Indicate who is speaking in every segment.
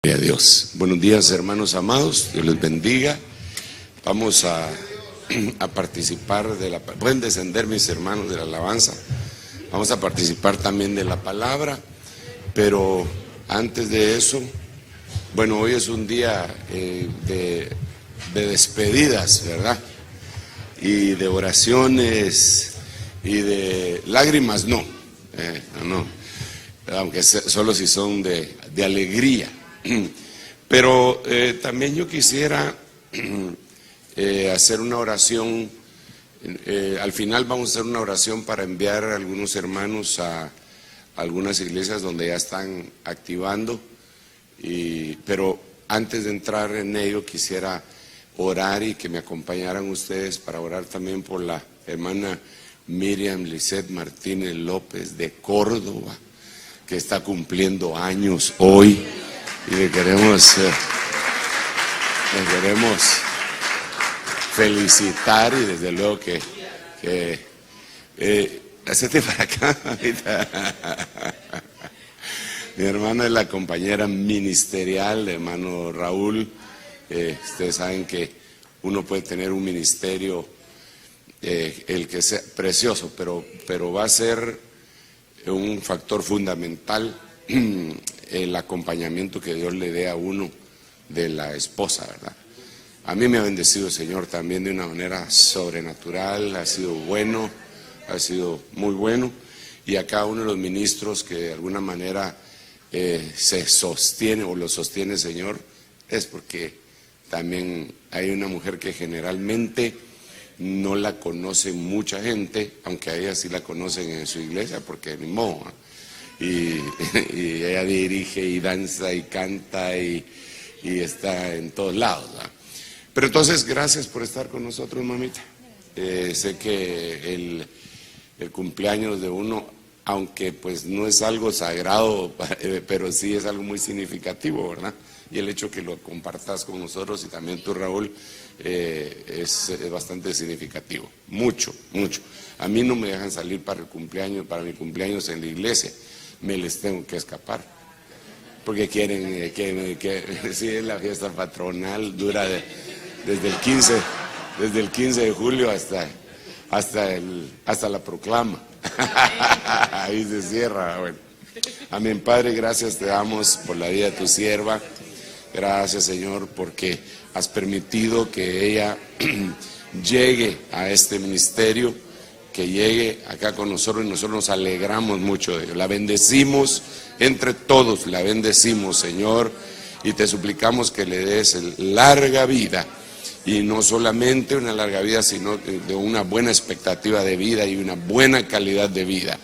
Speaker 1: Gloria a Dios. Buenos días, hermanos amados, Dios les bendiga. Vamos a participar de la... Pueden descender mis hermanos de la alabanza. Vamos a participar también de la palabra, pero antes de eso, bueno, hoy es un día de despedidas, ¿verdad? Y de oraciones y de lágrimas, no, aunque solo si son de alegría. Pero también yo quisiera hacer una oración. Al final vamos a hacer una oración para enviar a algunos hermanos a algunas iglesias donde ya están activando. Pero antes de entrar en ello quisiera orar y que me acompañaran ustedes para orar también por la hermana Miriam Lisset Martínez López de Córdoba, que está cumpliendo años hoy. Y le queremos felicitar y desde luego que hacete para acá ahorita. Mi hermana es la compañera ministerial de hermano Raúl. Ustedes saben que uno puede tener un ministerio, el que sea precioso, pero va a ser un factor fundamental el acompañamiento que Dios le dé a uno de la esposa, ¿verdad? A mí me ha bendecido el Señor también de una manera sobrenatural, ha sido bueno, ha sido muy bueno, y a cada uno de los ministros que de alguna manera se sostiene o lo sostiene el Señor, es porque también hay una mujer que generalmente no la conoce mucha gente, aunque a ella sí la conocen en su iglesia, porque ni modo, ¿eh? Y ella dirige y danza y canta y está en todos lados, ¿verdad? Pero entonces, gracias por estar con nosotros, mamita. Sé que el cumpleaños de uno, aunque pues no es algo sagrado, pero sí es algo muy significativo, ¿verdad? Y el hecho que lo compartas con nosotros y también tú, Raúl, es bastante significativo. Mucho, mucho. A mí no me dejan salir para mi cumpleaños en la iglesia. Me les tengo que escapar, porque quieren que sí, la fiesta patronal dura desde el 15 de julio hasta la proclama. Ahí se cierra. Bueno, amén. Padre, gracias te damos por la vida de tu sierva. Gracias, Señor, porque has permitido que ella llegue a este ministerio, que llegue acá con nosotros, y nosotros nos alegramos mucho de ello. La bendecimos entre todos, la bendecimos, Señor, y te suplicamos que le des larga vida, y no solamente una larga vida, sino de una buena expectativa de vida y una buena calidad de vida,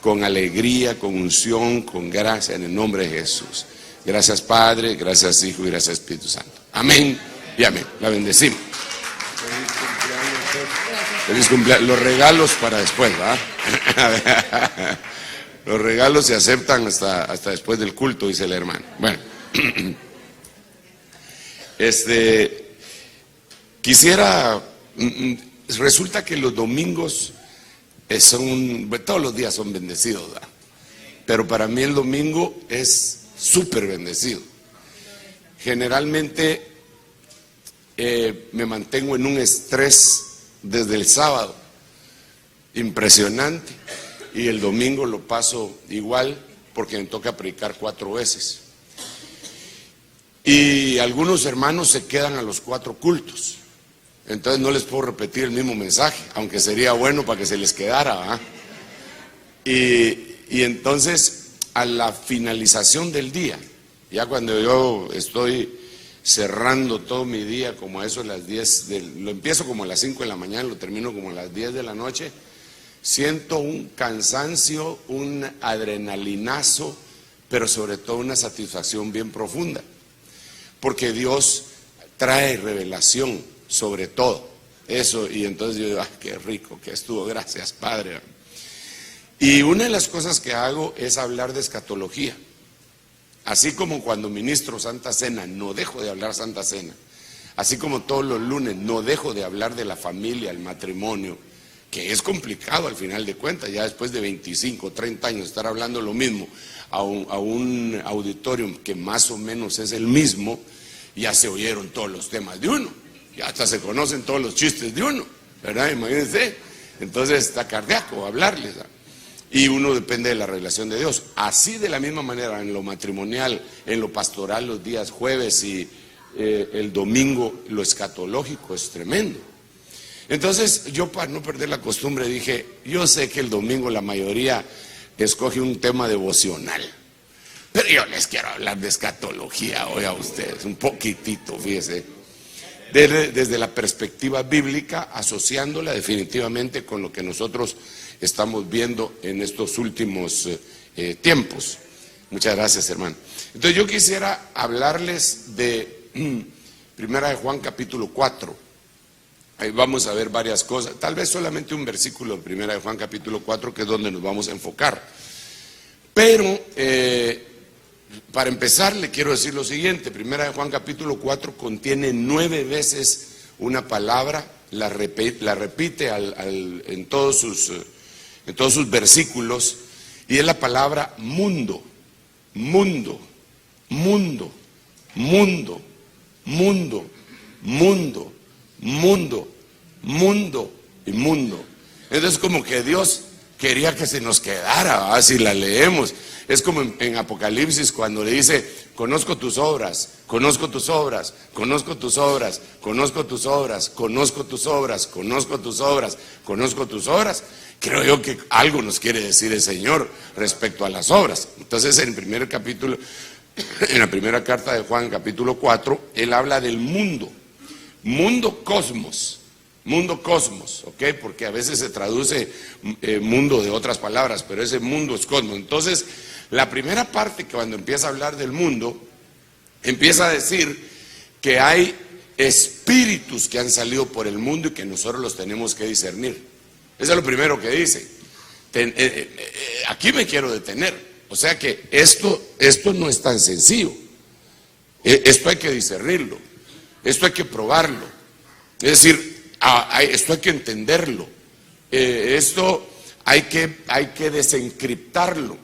Speaker 1: con alegría, con unción, con gracia, en el nombre de Jesús. Gracias, Padre, gracias, Hijo, y gracias, Espíritu Santo. Amén y amén. La bendecimos. Feliz cumpleaños. Los regalos para después, ¿verdad? Los regalos se aceptan hasta después del culto, dice el hermano. Bueno, resulta que los domingos todos los días son bendecidos, ¿verdad? Pero para mí el domingo es súper bendecido. Generalmente me mantengo en un estrés desde el sábado, impresionante, y el domingo lo paso igual porque me toca predicar 4 veces. Y algunos hermanos se quedan a los 4 cultos, entonces no les puedo repetir el mismo mensaje, aunque sería bueno para que se les quedara, ¿verdad? Y entonces a la finalización del día, ya cuando yo estoy cerrando todo mi día, como a eso de las 10, lo empiezo como a las 5 de la mañana, lo termino como a las 10 de la noche, siento un cansancio, un adrenalinazo, pero sobre todo una satisfacción bien profunda, porque Dios trae revelación sobre todo eso, y entonces yo digo, qué rico que estuvo, gracias, Padre. Y una de las cosas que hago es hablar de escatología. Así como cuando ministro Santa Cena, no dejo de hablar Santa Cena. Así como todos los lunes, no dejo de hablar de la familia, el matrimonio, que es complicado al final de cuentas, ya después de 25, 30 años estar hablando lo mismo a un auditorio que más o menos es el mismo, ya se oyeron todos los temas de uno, ya hasta se conocen todos los chistes de uno, ¿verdad? Imagínense, entonces está cardíaco hablarles, ¿verdad? Y uno depende de la revelación de Dios. Así de la misma manera en lo matrimonial, en lo pastoral los días jueves y el domingo, lo escatológico es tremendo. Entonces yo, para no perder la costumbre, dije, yo sé que el domingo la mayoría escoge un tema devocional, pero yo les quiero hablar de escatología hoy a ustedes, un poquitito, fíjese, desde la perspectiva bíblica, asociándola definitivamente con lo que nosotros estamos viendo en estos últimos tiempos. Muchas gracias, hermano. Entonces yo quisiera hablarles de Primera de Juan capítulo 4. Ahí vamos a ver varias cosas, tal vez solamente un versículo de Primera de Juan capítulo 4, que es donde nos vamos a enfocar. Pero para empezar le quiero decir lo siguiente: Primera de Juan capítulo 4 contiene 9 veces una palabra, la repite en todos sus versículos, y es la palabra mundo, mundo, mundo, mundo, mundo, mundo, mundo, mundo y mundo. Entonces como que Dios quería que se nos quedara, así la leemos. Es como en Apocalipsis cuando le dice, conozco tus obras, conozco tus obras, conozco tus obras, conozco tus obras, conozco tus obras, conozco tus obras, conozco tus obras. Creo yo que algo nos quiere decir el Señor respecto a las obras. Entonces en el primer capítulo, en la primera carta de Juan capítulo 4, él habla del mundo, mundo cosmos, ¿ok? Porque a veces se traduce mundo de otras palabras, pero ese mundo es cosmos. Entonces, la primera parte, que cuando empieza a hablar del mundo, empieza a decir que hay espíritus que han salido por el mundo y que nosotros los tenemos que discernir. Eso es lo primero que dice. Aquí me quiero detener. O sea que esto no es tan sencillo. Esto hay que discernirlo. Esto hay que probarlo. Es decir, esto hay que entenderlo. Esto hay que desencriptarlo.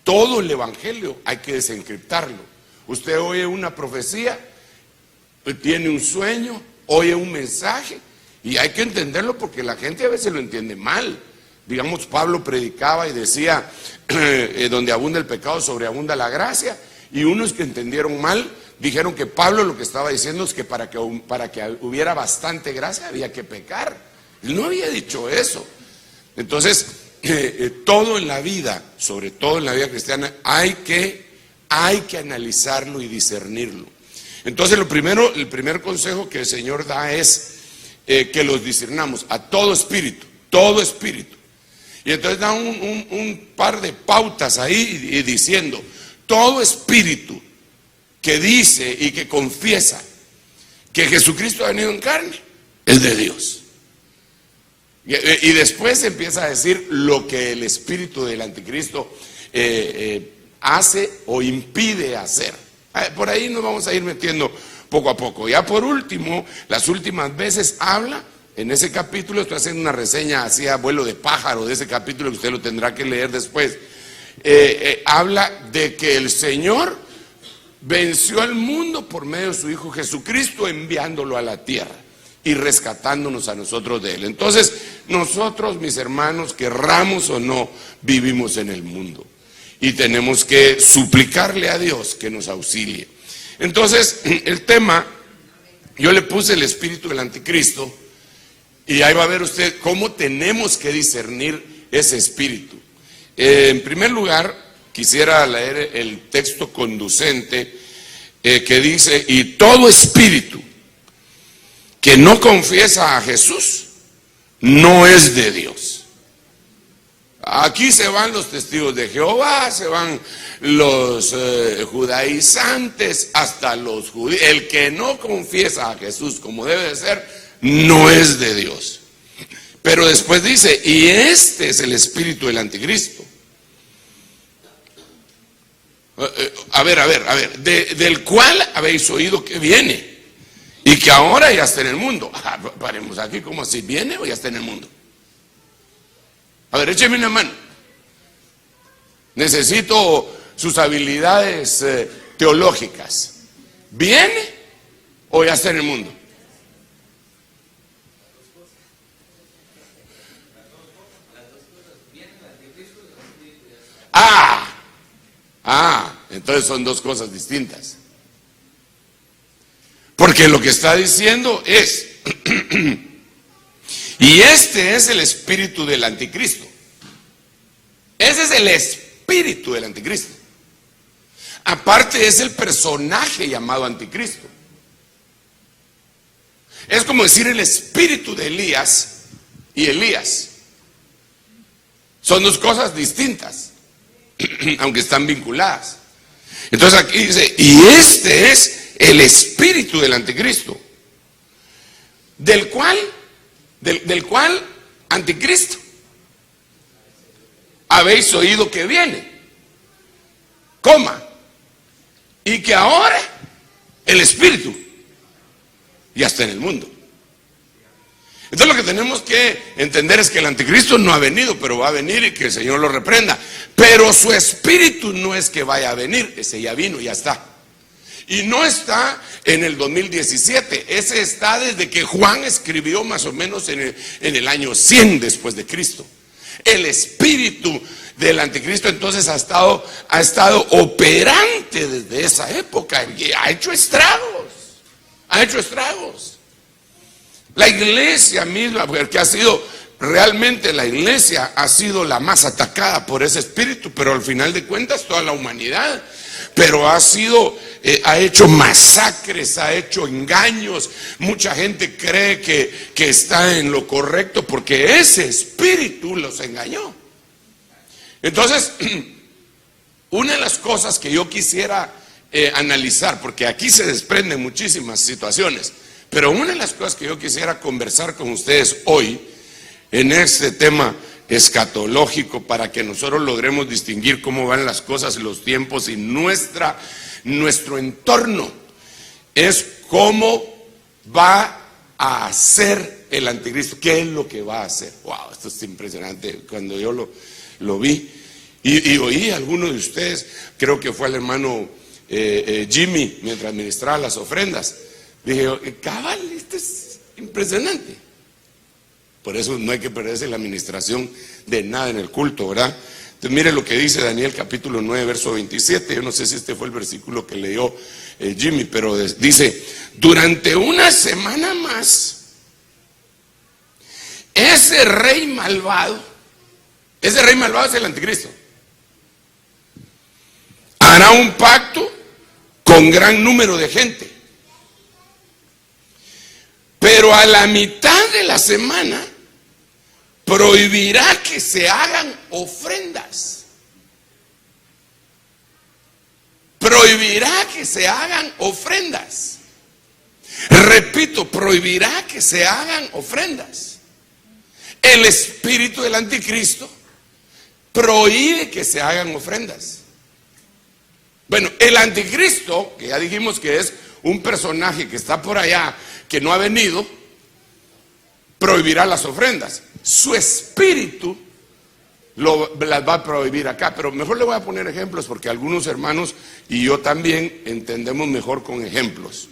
Speaker 1: Todo el evangelio hay que desencriptarlo. Usted oye una profecía, tiene un sueño, oye un mensaje, y hay que entenderlo porque la gente a veces lo entiende mal. Digamos, Pablo predicaba y decía, donde abunda el pecado, sobreabunda la gracia, y unos que entendieron mal dijeron que Pablo lo que estaba diciendo es que para que hubiera bastante gracia había que pecar. Él no había dicho eso. Entonces, todo en la vida, sobre todo en la vida cristiana, hay que analizarlo y discernirlo. Entonces el primer consejo que el Señor da es que los discernamos a todo espíritu, todo espíritu. Y entonces da un par de pautas ahí y diciendo, todo espíritu que dice y que confiesa que Jesucristo ha venido en carne es de Dios. Y después empieza a decir lo que el espíritu del anticristo hace o impide hacer. Por ahí nos vamos a ir metiendo poco a poco. Ya por último, las últimas veces habla, en ese capítulo, estoy haciendo una reseña así a vuelo de pájaro de ese capítulo, que usted lo tendrá que leer después, habla de que el Señor venció al mundo por medio de su Hijo Jesucristo, enviándolo a la tierra y rescatándonos a nosotros de él. Entonces, nosotros, mis hermanos, querramos o no, vivimos en el mundo y tenemos que suplicarle a Dios que nos auxilie. Entonces, el tema, yo le puse el espíritu del anticristo, y ahí va a ver usted cómo tenemos que discernir ese espíritu. En primer lugar, quisiera leer el texto conducente que dice, y todo espíritu que no confiesa a Jesús no es de Dios. Aquí se van los testigos de Jehová, se van los judaizantes, hasta los judíos. El que no confiesa a Jesús como debe de ser, no es de Dios. Pero después dice, y este es el espíritu del anticristo. A ver, del cual habéis oído que viene y que ahora ya está en el mundo. Paremos aquí, como si viene o ya está en el mundo. A ver, écheme una mano. Necesito sus habilidades teológicas. ¿Viene o ya está en el mundo? Entonces son dos cosas distintas. Porque lo que está diciendo es, y este es el espíritu del anticristo. Ese es el espíritu del anticristo. Aparte es el personaje llamado anticristo. Es como decir el espíritu de Elías y Elías. Son dos cosas distintas, aunque están vinculadas. Entonces aquí dice, y este es el espíritu del anticristo, del cual anticristo habéis oído que viene, y que ahora el espíritu ya está en el mundo. Entonces lo que tenemos que entender es que el anticristo no ha venido, pero va a venir y que el Señor lo reprenda. Pero su espíritu no es que vaya a venir, ese ya vino, ya está. Y no está en el 2017, ese está desde que Juan escribió más o menos en el año 100 después de Cristo. El espíritu del anticristo entonces ha estado operante desde esa época y ha hecho estragos. La iglesia misma, porque realmente la iglesia ha sido la más atacada por ese espíritu, pero al final de cuentas toda la humanidad. Pero ha hecho masacres, ha hecho engaños. Mucha gente cree que está en lo correcto porque ese espíritu los engañó. Entonces, una de las cosas que yo quisiera analizar, porque aquí se desprenden muchísimas situaciones, pero una de las cosas que yo quisiera conversar con ustedes hoy en este tema escatológico, para que nosotros logremos distinguir cómo van las cosas, los tiempos y nuestro entorno, es cómo va a hacer el anticristo. ¿Qué es lo que va a hacer? Wow, esto es impresionante. Cuando yo lo vi y oí a alguno de ustedes, creo que fue el hermano Jimmy, mientras administraba las ofrendas, dije, cabal, esto es impresionante. Por eso no hay que perderse la administración de nada en el culto, ¿verdad? Entonces mire lo que dice Daniel capítulo 9, verso 27. Yo no sé si este fue el versículo que leyó Jimmy, pero dice, durante una semana más, ese rey malvado es el anticristo, hará un pacto con gran número de gente. Pero a la mitad de la semana prohibirá que se hagan ofrendas. Prohibirá que se hagan ofrendas. Repito, prohibirá que se hagan ofrendas. El espíritu del anticristo prohíbe que se hagan ofrendas. Bueno, el anticristo, que ya dijimos que es un personaje que está por allá, que no ha venido, prohibirá las ofrendas. Su espíritu las va a prohibir acá, pero mejor le voy a poner ejemplos porque algunos hermanos y yo también entendemos mejor con ejemplos.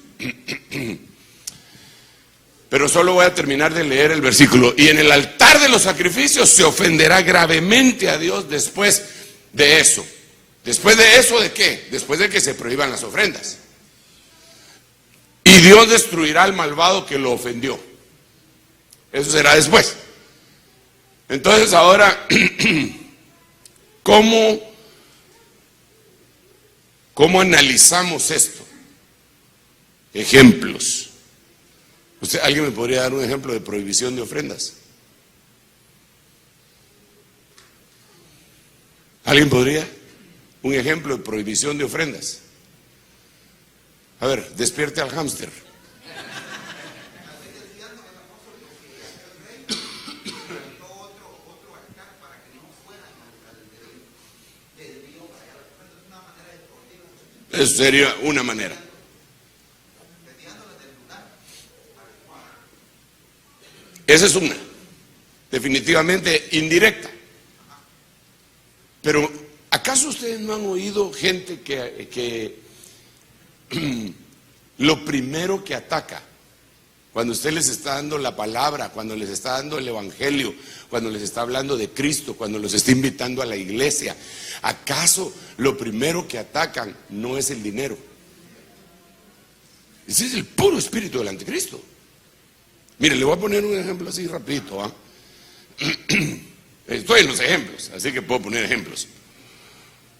Speaker 1: Pero solo voy a terminar de leer el versículo. Y en el altar de los sacrificios se ofenderá gravemente a Dios después de eso. ¿Después de eso de qué? Después de que se prohíban las ofrendas. Y Dios destruirá al malvado que lo ofendió. Eso será después. Entonces ahora, ¿cómo analizamos esto? Ejemplos. ¿Alguien me podría dar un ejemplo de prohibición de ofrendas? ¿Alguien podría? Un ejemplo de prohibición de ofrendas. A ver, despierte al hámster. Eso sería una manera. Esa es una, definitivamente indirecta. Pero ¿acaso ustedes no han oído gente que lo primero que ataca cuando usted les está dando la palabra, cuando les está dando el evangelio, cuando les está hablando de Cristo, cuando los está invitando a la iglesia, acaso lo primero que atacan no es el dinero? Ese es el puro espíritu del anticristo. Mire, le voy a poner un ejemplo así rapidito, ¿ah? Estoy en los ejemplos, así que puedo poner ejemplos.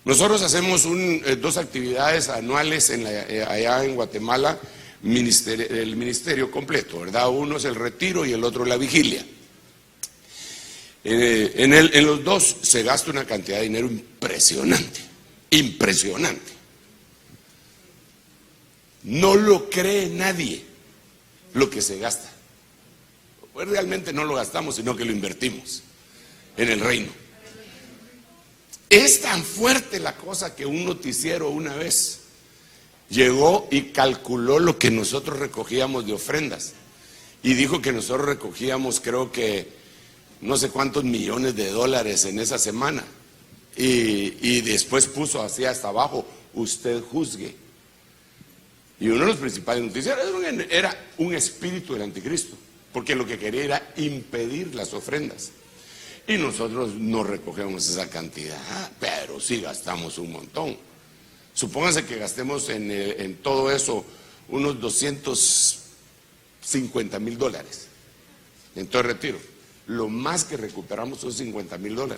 Speaker 1: Nosotros hacemos dos actividades anuales allá en Guatemala, el ministerio completo, ¿verdad? Uno es el retiro y el otro la vigilia. En los dos se gasta una cantidad de dinero impresionante, impresionante. No lo cree nadie lo que se gasta. Pues realmente no lo gastamos, sino que lo invertimos en el reino. Es tan fuerte la cosa que un noticiero una vez llegó y calculó lo que nosotros recogíamos de ofrendas y dijo que nosotros recogíamos, creo que no sé cuántos millones de dólares en esa semana, y después puso así hasta abajo: usted juzgue. Y uno de los principales noticieros era un espíritu del anticristo, porque lo que quería era impedir las ofrendas. Y nosotros no recogemos esa cantidad, pero sí gastamos un montón. Supónganse que gastemos en todo eso unos $250,000 en todo el retiro. Lo más que recuperamos son $50,000.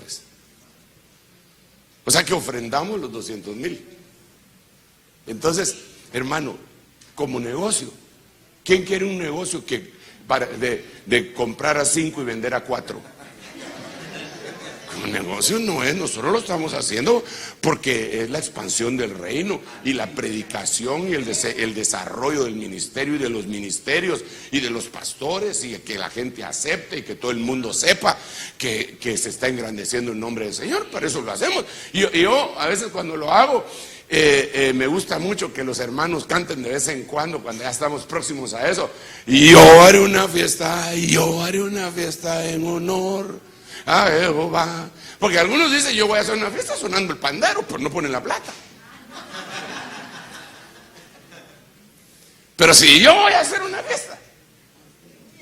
Speaker 1: O sea que ofrendamos los 200,000. Entonces, hermano, como negocio, ¿quién quiere un negocio de comprar a 5 y vender a 4? Como negocio no es, nosotros lo estamos haciendo porque es la expansión del reino y la predicación y el desarrollo del ministerio y de los ministerios y de los pastores, y que la gente acepte y que todo el mundo sepa que se está engrandeciendo el nombre del Señor. Para eso lo hacemos. Y yo a veces cuando lo hago, me gusta mucho que los hermanos canten de vez en cuando ya estamos próximos a eso: y yo haré una fiesta, y yo haré una fiesta en honor a Jehová. Porque algunos dicen: yo voy a hacer una fiesta sonando el pandero, pero no ponen la plata. Pero si yo voy a hacer una fiesta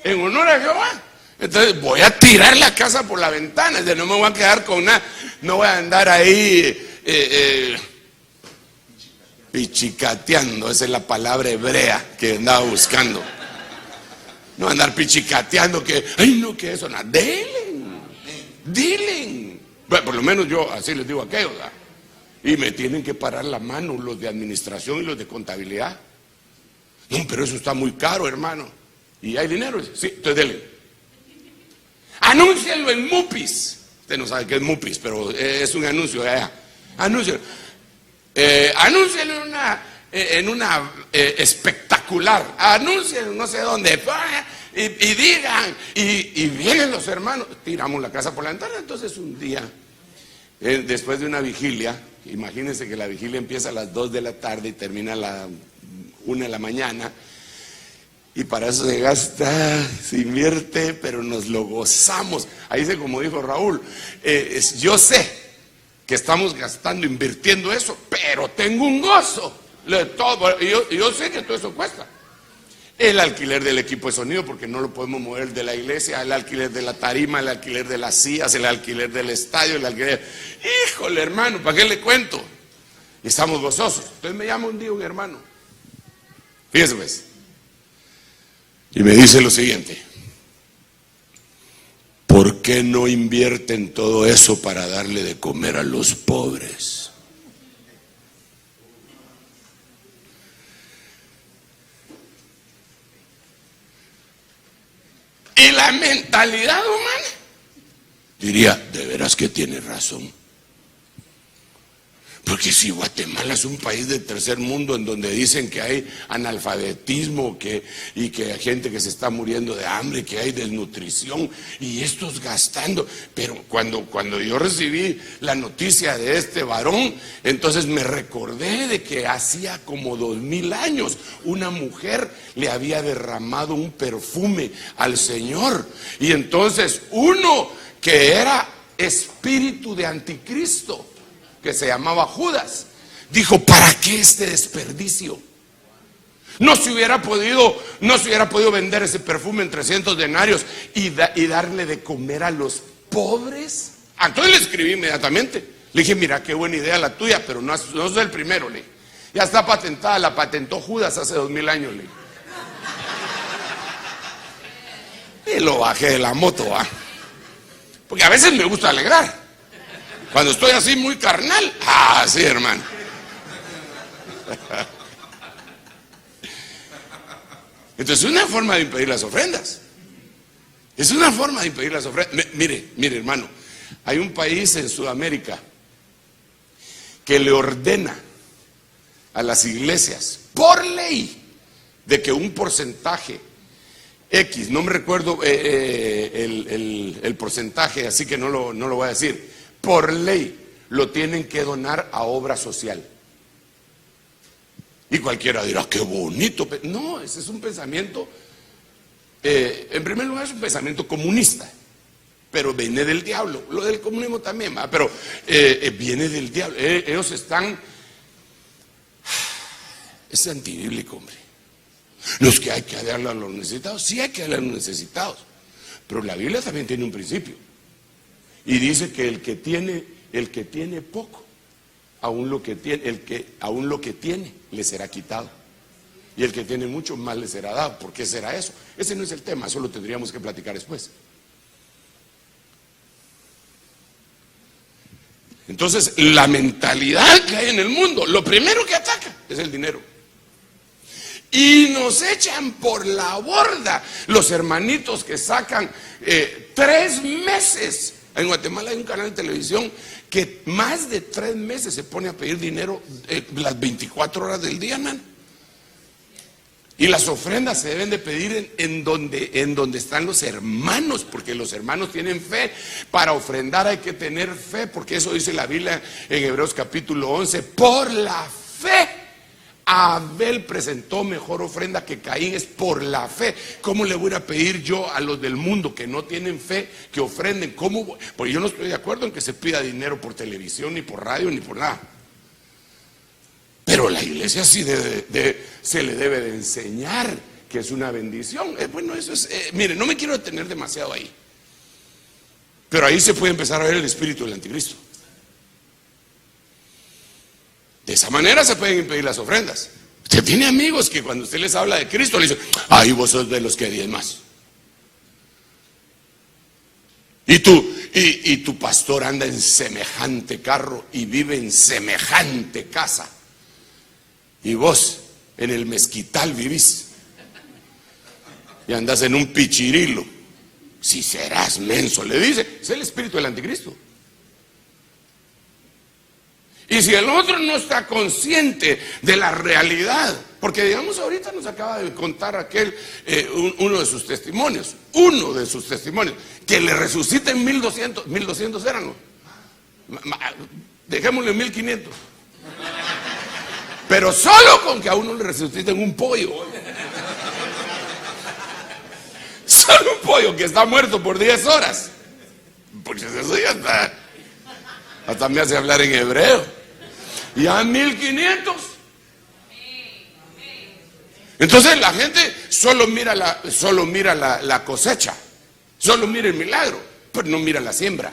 Speaker 1: en honor a Jehová, entonces voy a tirar la casa por la ventana. No me voy a quedar con nada, no voy a andar ahí pichicateando. Esa es la palabra hebrea que andaba buscando. No andar pichicateando que, ay no, que eso, nada. Dilen. Bueno, por lo menos yo así les digo a aquellos, ¿verdad? Y me tienen que parar la mano los de administración y los de contabilidad. No, pero eso está muy caro, hermano. ¿Y hay dinero? Sí, entonces denle. Anúncienlo en Mupis. Usted no sabe qué es Mupis, pero es un anuncio de allá. Anúncienlo. Anúncienlo en una espectacular. Anúncienlo no sé dónde. Y digan, y vienen los hermanos, tiramos la casa por la ventana. Entonces un día, después de una vigilia, imagínense que la vigilia empieza a las 2 de la tarde y termina a la 1 de la mañana, y para eso se gasta, se invierte, pero nos lo gozamos. Ahí dice, como dijo Raúl, yo sé que estamos gastando, invirtiendo eso, pero tengo un gozo de todo. Yo sé que todo eso cuesta. El alquiler del equipo de sonido, porque no lo podemos mover de la iglesia, el alquiler de la tarima, el alquiler de las sillas, el alquiler del estadio, el alquiler... Híjole, hermano, ¿para qué le cuento? Y estamos gozosos. Entonces me llama un día un hermano, fíjese pues, y me dice lo siguiente: ¿por qué no invierten todo eso para darle de comer a los pobres? Y la mentalidad humana diría: de veras que tiene razón. Porque si Guatemala es un país de tercer mundo en donde dicen que hay analfabetismo y que hay gente que se está muriendo de hambre, que hay desnutrición, y estos gastando. Pero cuando yo recibí la noticia de este varón, entonces me recordé de que hacía como 2000 años una mujer le había derramado un perfume al Señor. Y entonces uno que era espíritu de anticristo que se llamaba Judas, dijo: ¿para qué este desperdicio? No se hubiera podido vender ese perfume en 300 denarios y darle de comer a los pobres. Entonces le escribí inmediatamente. Le dije: mira, qué buena idea la tuya, pero no es el primero. Le dije: ya está patentada, la patentó Judas hace 2000 años. Le dije. Y lo bajé de la moto, porque a veces me gusta alegrar. Cuando estoy así muy carnal, sí, hermano. Entonces es una forma de impedir las ofrendas. Es una forma de impedir las ofrendas. Mire, hermano, hay un país en Sudamérica que le ordena a las iglesias, por ley, de que un porcentaje X, no me recuerdo el porcentaje, así que no lo voy a decir, por ley lo tienen que donar a obra social. Y cualquiera dirá: qué bonito. No, ese es un pensamiento, en primer lugar es un pensamiento comunista, pero viene del diablo. Lo del comunismo también, pero viene del diablo. Ellos están, es antibíblico, hombre. No es que hay que darle a los necesitados, sí hay que darle a los necesitados, pero la Biblia también tiene un principio y dice que el que tiene poco, aún lo que tiene le será quitado, y el que tiene mucho más le será dado. ¿Por qué será eso? Ese no es el tema, eso lo tendríamos que platicar después. Entonces, la mentalidad que hay en el mundo, lo primero que ataca es el dinero. Y nos echan por la borda los hermanitos que sacan 3 meses. En Guatemala hay un canal de televisión que más de 3 meses se pone a pedir dinero las 24 horas del día, man. Y las ofrendas se deben de pedir en donde están los hermanos, porque los hermanos tienen fe. Para ofrendar hay que tener fe, porque eso dice la Biblia en Hebreos capítulo 11. Por la fe Abel presentó mejor ofrenda que Caín, es por la fe. ¿Cómo le voy a pedir yo a los del mundo que no tienen fe que ofrenden? ¿Cómo? Porque yo no estoy de acuerdo en que se pida dinero por televisión, ni por radio, ni por nada. Pero la iglesia sí se le debe de enseñar que es una bendición. Bueno, eso es, mire, no me quiero detener demasiado ahí, pero ahí se puede empezar a ver el espíritu del anticristo. De esa manera se pueden impedir las ofrendas. Usted tiene amigos que cuando usted les habla de Cristo le dicen: ay, vos sos de los que diezmas. Y tu pastor anda en semejante carro y vive en semejante casa, y vos en el mezquital vivís y andás en un pichirilo. Si serás menso, le dice. Es el espíritu del anticristo. Y si el otro no está consciente de la realidad, porque digamos ahorita nos acaba de contar uno de sus testimonios, que le resuciten 1200 eran, ¿no? Dejémosle 1500, pero solo con que a uno le resuciten un pollo, solo un pollo que está muerto por 10 horas, pues eso ya hasta me hace hablar en hebreo. Ya 1500. Entonces la gente solo mira la cosecha, solo mira el milagro, pero no mira la siembra.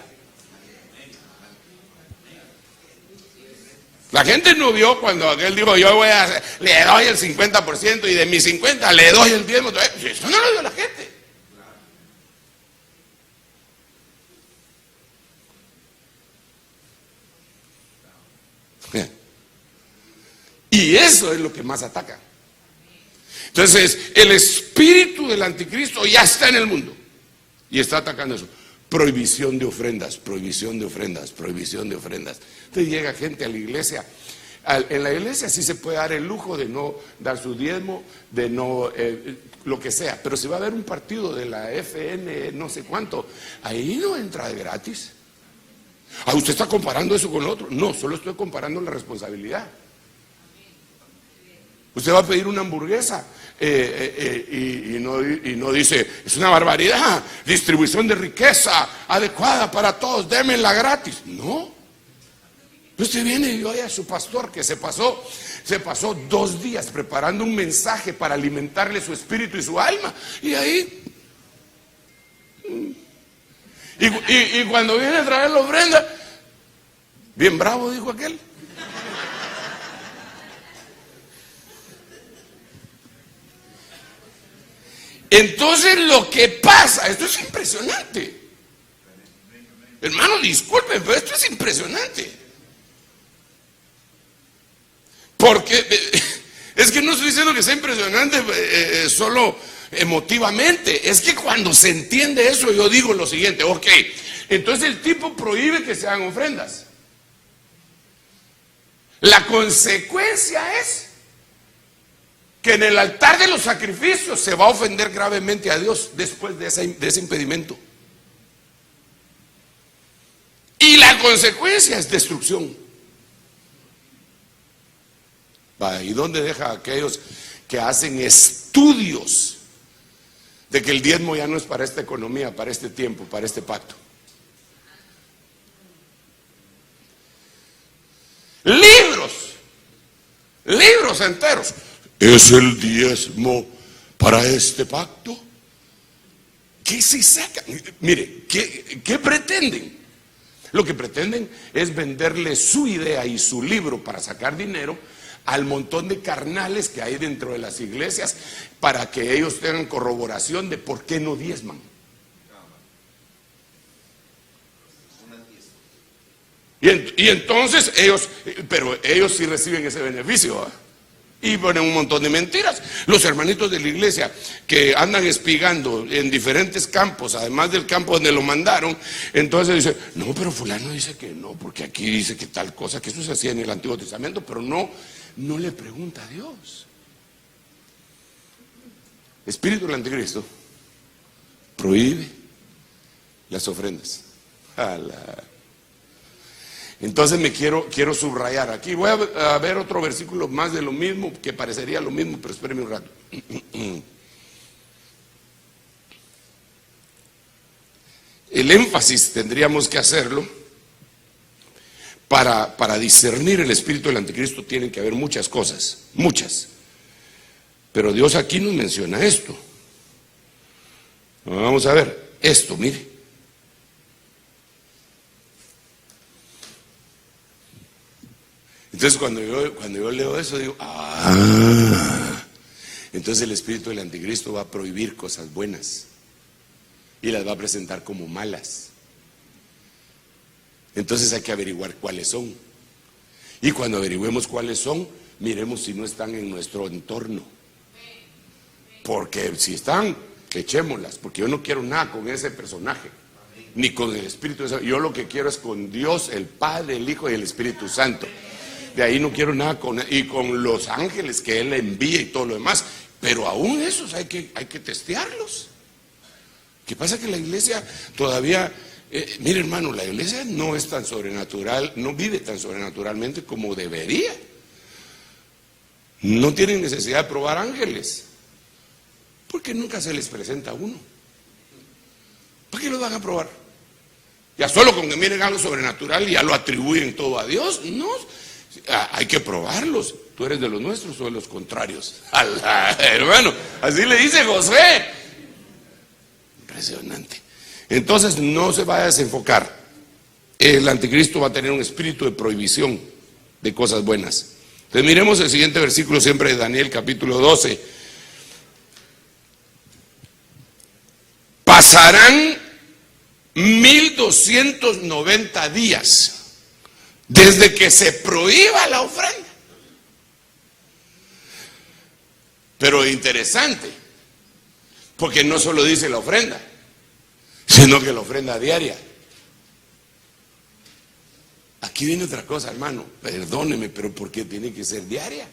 Speaker 1: La gente no vio cuando aquel dijo: yo le doy el 50% y de mis 50 le doy el 10%. Eso no lo vio la gente. Y eso es lo que más ataca. Entonces, el espíritu del anticristo ya está en el mundo y está atacando eso. Prohibición de ofrendas, prohibición de ofrendas, prohibición de ofrendas. Entonces llega gente a la iglesia. En la iglesia sí se puede dar el lujo de no dar su diezmo, de no lo que sea. Pero si va a haber un partido de la FN, no sé cuánto, ahí no entra de gratis. ¿Usted está comparando eso con lo otro? No, solo estoy comparando la responsabilidad. Usted va a pedir una hamburguesa y no dice: es una barbaridad, distribución de riqueza adecuada para todos, démenla gratis. No, Usted viene y oye a su pastor que se pasó 2 días preparando un mensaje para alimentarle su espíritu y su alma. Y ahí, y cuando viene a traer la ofrenda, bien bravo, dijo aquel. Entonces lo que pasa, esto es impresionante. Hermano, disculpen, pero esto es impresionante. Porque es que no estoy diciendo que sea impresionante solo emotivamente. Es que cuando se entiende eso, yo digo lo siguiente: ok, entonces el tipo prohíbe que se hagan ofrendas. La consecuencia es que en el altar de los sacrificios se va a ofender gravemente a Dios después de ese impedimento. Y la consecuencia es destrucción. ¿Y dónde deja a aquellos que hacen estudios de que el diezmo ya no es para esta economía, para este tiempo, para este pacto? Libros enteros. ¿Es el diezmo para este pacto? ¿Qué se sacan? Mire, ¿qué pretenden? Lo que pretenden es venderle su idea y su libro para sacar dinero al montón de carnales que hay dentro de las iglesias, para que ellos tengan corroboración de por qué no diezman. Y entonces pero ellos sí reciben ese beneficio, ¿eh? Y ponen un montón de mentiras. Los hermanitos de la iglesia que andan espigando en diferentes campos, además del campo donde lo mandaron, entonces dicen: no, pero fulano dice que no, porque aquí dice que tal cosa, que eso se hacía en el Antiguo Testamento, pero no le pregunta a Dios. Espíritu del anticristo prohíbe las ofrendas. Entonces quiero subrayar aquí. Voy a ver otro versículo más de lo mismo, que parecería lo mismo, pero espérenme un rato. El énfasis tendríamos que hacerlo para discernir el espíritu del anticristo. Tienen que haber muchas cosas, muchas. Pero Dios aquí nos menciona esto. Vamos a ver esto, mire. Entonces cuando yo leo eso digo: entonces el espíritu del anticristo va a prohibir cosas buenas y las va a presentar como malas. Entonces hay que averiguar cuáles son. Y cuando averigüemos cuáles son, miremos si no están en nuestro entorno. Porque si están, echémoslas, porque yo no quiero nada con ese personaje, ni con el Espíritu Santo. Yo lo que quiero es con Dios, el Padre, el Hijo y el Espíritu Santo. De ahí no quiero nada con los ángeles que Él envía y todo lo demás. Pero aún esos hay que testearlos. ¿Qué pasa? Que la iglesia todavía, mire hermano, la iglesia no es tan sobrenatural, no vive tan sobrenaturalmente como debería. No tienen necesidad de probar ángeles, porque nunca se les presenta a uno. ¿Para qué lo van a probar? Ya solo con que miren algo sobrenatural ya lo atribuyen todo a Dios. No, hay que probarlos. ¿Tú eres de los nuestros o de los contrarios? Hermano, así le dice Josué. Impresionante. Entonces no se vaya a desenfocar. El anticristo va a tener un espíritu de prohibición de cosas buenas. Entonces miremos el siguiente versículo, siempre de Daniel capítulo 12. Pasarán 1290 días desde que se prohíba la ofrenda. Pero interesante, porque no solo dice la ofrenda, sino que la ofrenda diaria. Aquí viene otra cosa, hermano, perdóneme, pero ¿por qué tiene que ser diaria?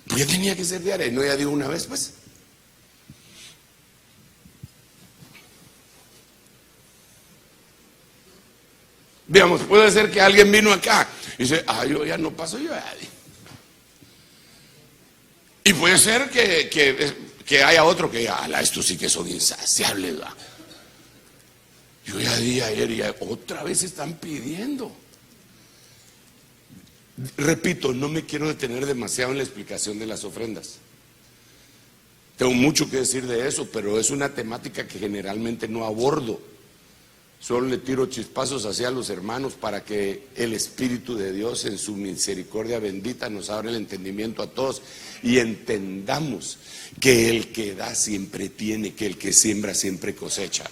Speaker 1: ¿Por qué tenía que ser diaria? Y no, ya digo una vez, pues. Digamos, puede ser que alguien vino acá y dice: yo ya no paso, yo ya. Y puede ser que haya otro que diga: estos sí que son insaciables, ¿va? Yo ya di ayer y otra vez están pidiendo. Repito, no me quiero detener demasiado en la explicación de las ofrendas. Tengo mucho que decir de eso, pero es una temática que generalmente no abordo. Solo le tiro chispazos hacia los hermanos para que el Espíritu de Dios en su misericordia bendita nos abra el entendimiento a todos y entendamos que el que da siempre tiene, que el que siembra siempre cosecha.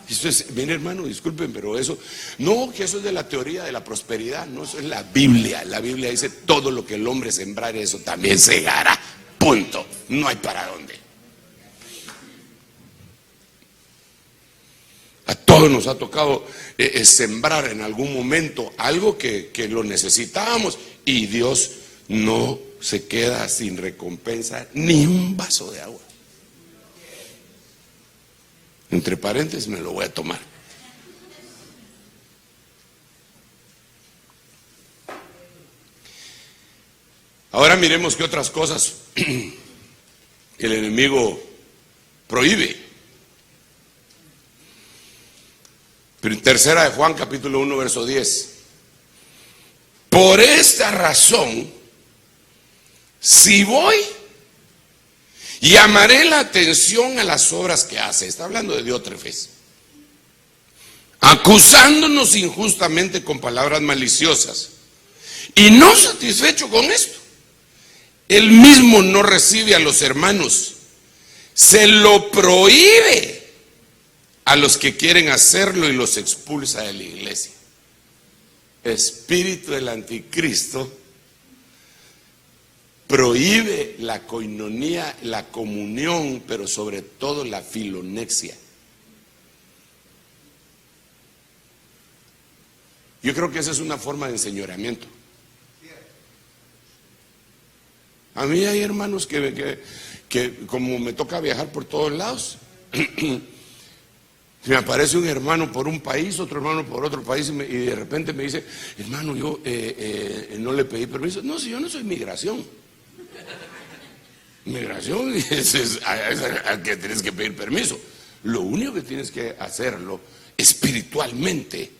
Speaker 1: Esto es, miren hermano, disculpen, pero eso, no, que eso es de la teoría de la prosperidad, no, eso es la Biblia. La Biblia dice todo lo que el hombre sembrare, eso también segará, punto, no hay para dónde. A todos nos ha tocado sembrar en algún momento algo que lo necesitábamos y Dios no se queda sin recompensa ni un vaso de agua. Entre paréntesis me lo voy a tomar. Ahora miremos qué otras cosas el enemigo prohíbe. Tercera de Juan capítulo 1 verso 10. Por esta razón, si voy, llamaré la atención a las obras que hace. Está hablando de Diótrefes, acusándonos injustamente con palabras maliciosas. Y no satisfecho con esto, él mismo no recibe a los hermanos, se lo prohíbe a los que quieren hacerlo y los expulsa de la iglesia. Espíritu del anticristo prohíbe la coinonía, la comunión, pero sobre todo la filonexia. Yo creo que esa es una forma de enseñoreamiento. A mí hay hermanos que como me toca viajar por todos lados, me aparece un hermano por un país, otro hermano por otro país, y de repente me dice, hermano, yo no le pedí permiso. No, si yo no soy migración. Migración es al que tienes que pedir permiso. Lo único que tienes que hacerlo espiritualmente,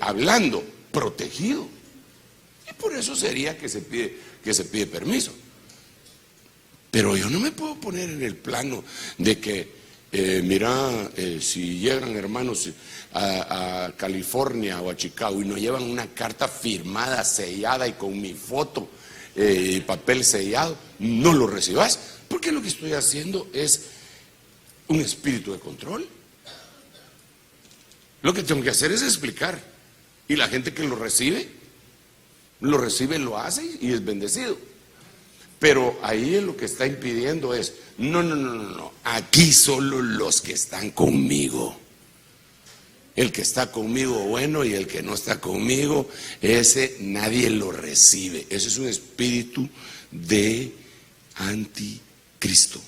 Speaker 1: hablando, protegido. Y por eso sería que se pide permiso. Pero yo no me puedo poner en el plano de que mira, si llegan hermanos a California o a Chicago y nos llevan una carta firmada, sellada y con mi foto y papel sellado, no lo recibas, porque lo que estoy haciendo es un espíritu de control. Lo que tengo que hacer es explicar, y la gente que lo recibe, lo hace y es bendecido. Pero ahí lo que está impidiendo es, no, aquí solo los que están conmigo. El que está conmigo, bueno, y el que no está conmigo, ese nadie lo recibe. Ese es un espíritu de anticristo.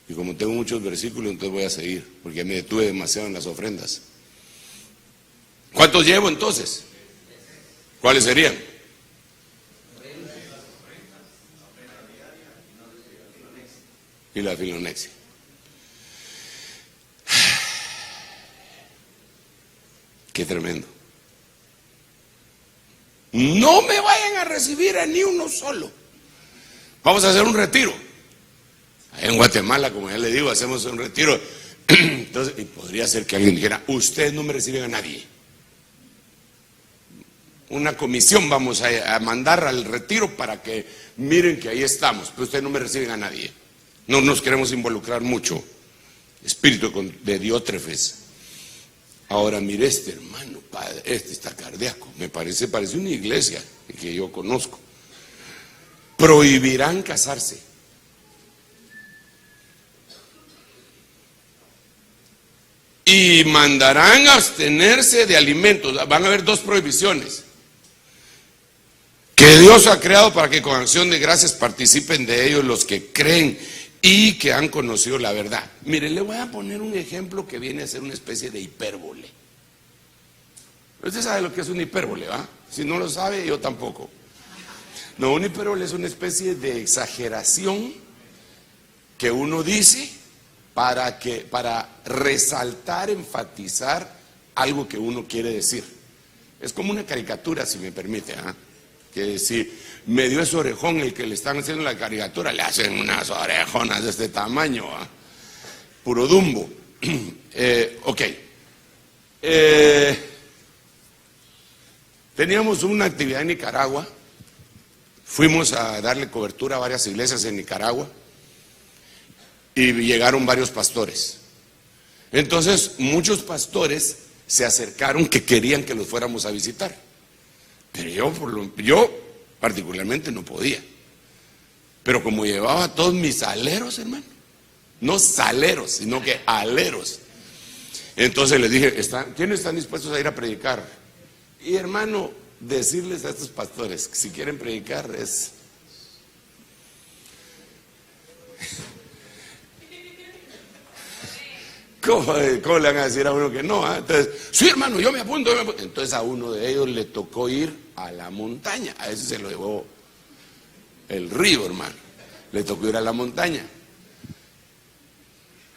Speaker 1: Y como tengo muchos versículos, entonces voy a seguir, porque me detuve demasiado en las ofrendas. ¿Cuántos llevo entonces? ¿Cuáles serían? Y la filonexia. Qué tremendo. No me vayan a recibir a ni uno solo. Vamos a hacer un retiro. En Guatemala, como ya le digo, hacemos un retiro. Entonces, y podría ser que alguien dijera, ustedes no me reciben a nadie. Una comisión vamos a mandar al retiro para que miren que ahí estamos, pero ustedes no me reciben a nadie. No nos queremos involucrar mucho. Espíritu de Diótrefes. Ahora mire este hermano, padre, este está cardíaco. Me parece una iglesia que yo conozco. Prohibirán casarse. Y mandarán a abstenerse de alimentos. Van a haber dos prohibiciones. Que Dios ha creado para que con acción de gracias participen de ellos los que creen y que han conocido la verdad. Mire, le voy a poner un ejemplo que viene a ser una especie de hipérbole. Usted sabe lo que es una hipérbole, ¿va? Si no lo sabe, yo tampoco. No, una hipérbole es una especie de exageración que uno dice para resaltar, enfatizar algo que uno quiere decir. Es como una caricatura, si me permite, que si me dio ese orejón el que le están haciendo la caricatura, le hacen unas orejonas de este tamaño, puro Dumbo. Ok. Teníamos una actividad en Nicaragua, fuimos a darle cobertura a varias iglesias en Nicaragua y llegaron varios pastores. Entonces muchos pastores se acercaron que querían que los fuéramos a visitar, pero yo particularmente no podía. Pero como llevaba a todos mis aleros, hermano, no saleros, sino que aleros, entonces les dije, ¿quiénes están dispuestos a ir a predicar? Y hermano, decirles a estos pastores que si quieren predicar es... ¿Cómo le van a decir a uno que no? Entonces, sí, hermano, yo me apunto. Entonces a uno de ellos le tocó ir a la montaña. A ese se lo llevó el río, hermano. Le tocó ir a la montaña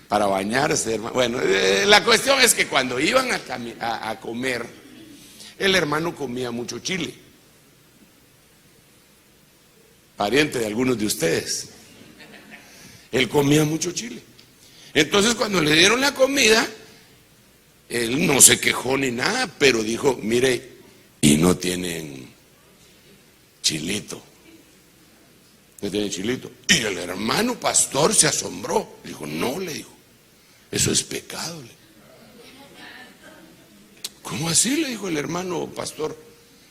Speaker 1: para bañarse, hermano. Bueno, la cuestión es que cuando iban a comer, el hermano comía mucho chile. Pariente de algunos de ustedes. Él comía mucho chile. Entonces cuando le dieron la comida, él no se quejó ni nada, pero dijo, mire, y no tienen chilito. No tienen chilito. Y el hermano pastor se asombró. Dijo, no, le dijo, eso es pecado. ¿Cómo así? Le dijo el hermano pastor.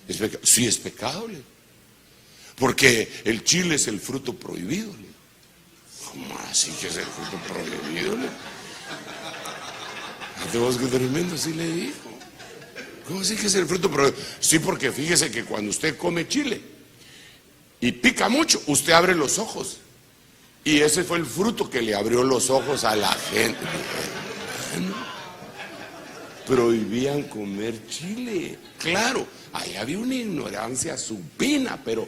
Speaker 1: ¿Es pecado? Sí, es pecado, le dijo. Porque el chile es el fruto prohibido, le dijo. ¿Cómo así que es el fruto prohibido? ¿Te vas que tremendo? Así le dijo. ¿Cómo así que es el fruto prohibido? Sí, porque fíjese que cuando usted come chile y pica mucho, usted abre los ojos. Y ese fue el fruto que le abrió los ojos a la gente. Prohibían comer chile. Claro, ahí había una ignorancia supina, pero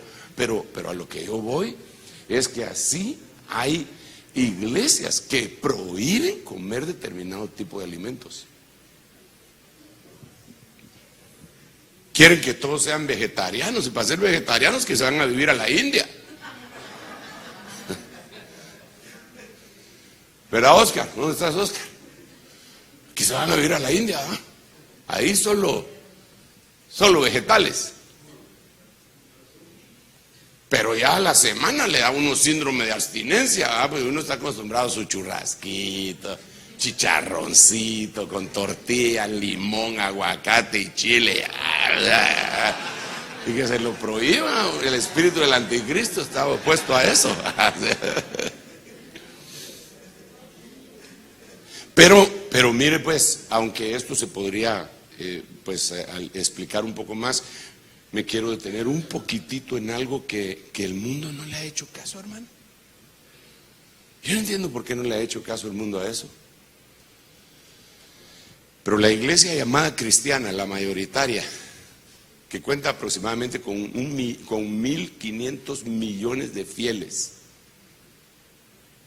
Speaker 1: a lo que yo voy es que así hay iglesias que prohíben comer determinado tipo de alimentos. Quieren que todos sean vegetarianos, y para ser vegetarianos que se van a vivir a la India. ¿Verdad, Oscar? ¿Dónde estás, Oscar? Que se van a vivir a la India, ¿eh? Ahí solo vegetales. Pero ya a la semana le da uno síndrome de abstinencia, porque uno está acostumbrado a su churrasquito, chicharroncito con tortilla, limón, aguacate y chile. Y que se lo prohíba, el espíritu del anticristo está opuesto a eso. Pero mire pues, aunque esto se podría explicar un poco más, me quiero detener un poquitito en algo que el mundo no le ha hecho caso, hermano. Yo no entiendo por qué no le ha hecho caso el mundo a eso. Pero la iglesia llamada cristiana, la mayoritaria, que cuenta aproximadamente con 1.500 millones de fieles,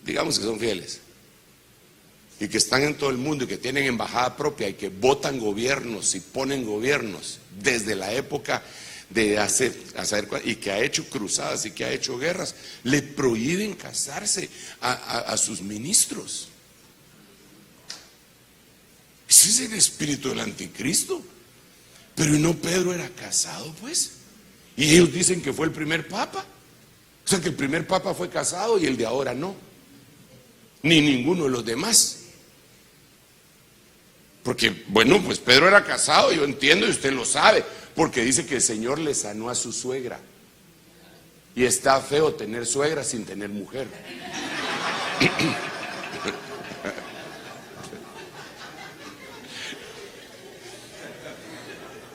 Speaker 1: digamos que son fieles, y que están en todo el mundo y que tienen embajada propia y que votan gobiernos y ponen gobiernos desde la época de y que ha hecho cruzadas y que ha hecho guerras, le prohíben casarse a sus ministros. Ese es el espíritu del anticristo. Pero no, Pedro era casado, pues, y ellos dicen que fue el primer papa. O sea que el primer papa fue casado y el de ahora no, ni ninguno de los demás. Porque, bueno, pues Pedro era casado, yo entiendo y usted lo sabe, porque dice que el Señor le sanó a su suegra. Y está feo tener suegra sin tener mujer.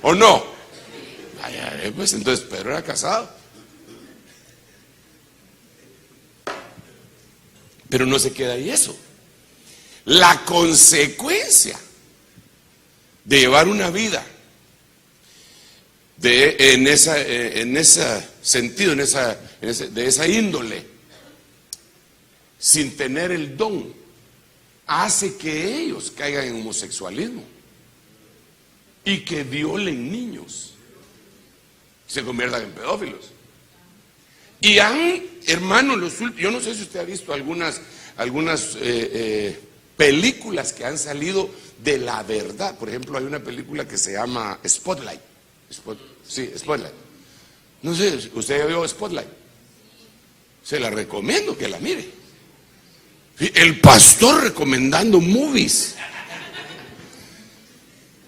Speaker 1: ¿O no? Pues entonces Pedro era casado. Pero no se queda ahí eso. La consecuencia de llevar una vida en ese sentido, de esa índole, sin tener el don, hace que ellos caigan en homosexualismo y que violen niños. se conviertan en pedófilos. Y hermanos, yo no sé si usted ha visto algunas películas que han salido de la verdad. Por ejemplo, hay una película que se llama Spotlight. Spotlight. No sé, ¿usted ya vio Spotlight? Se la recomiendo que la mire. El pastor recomendando movies.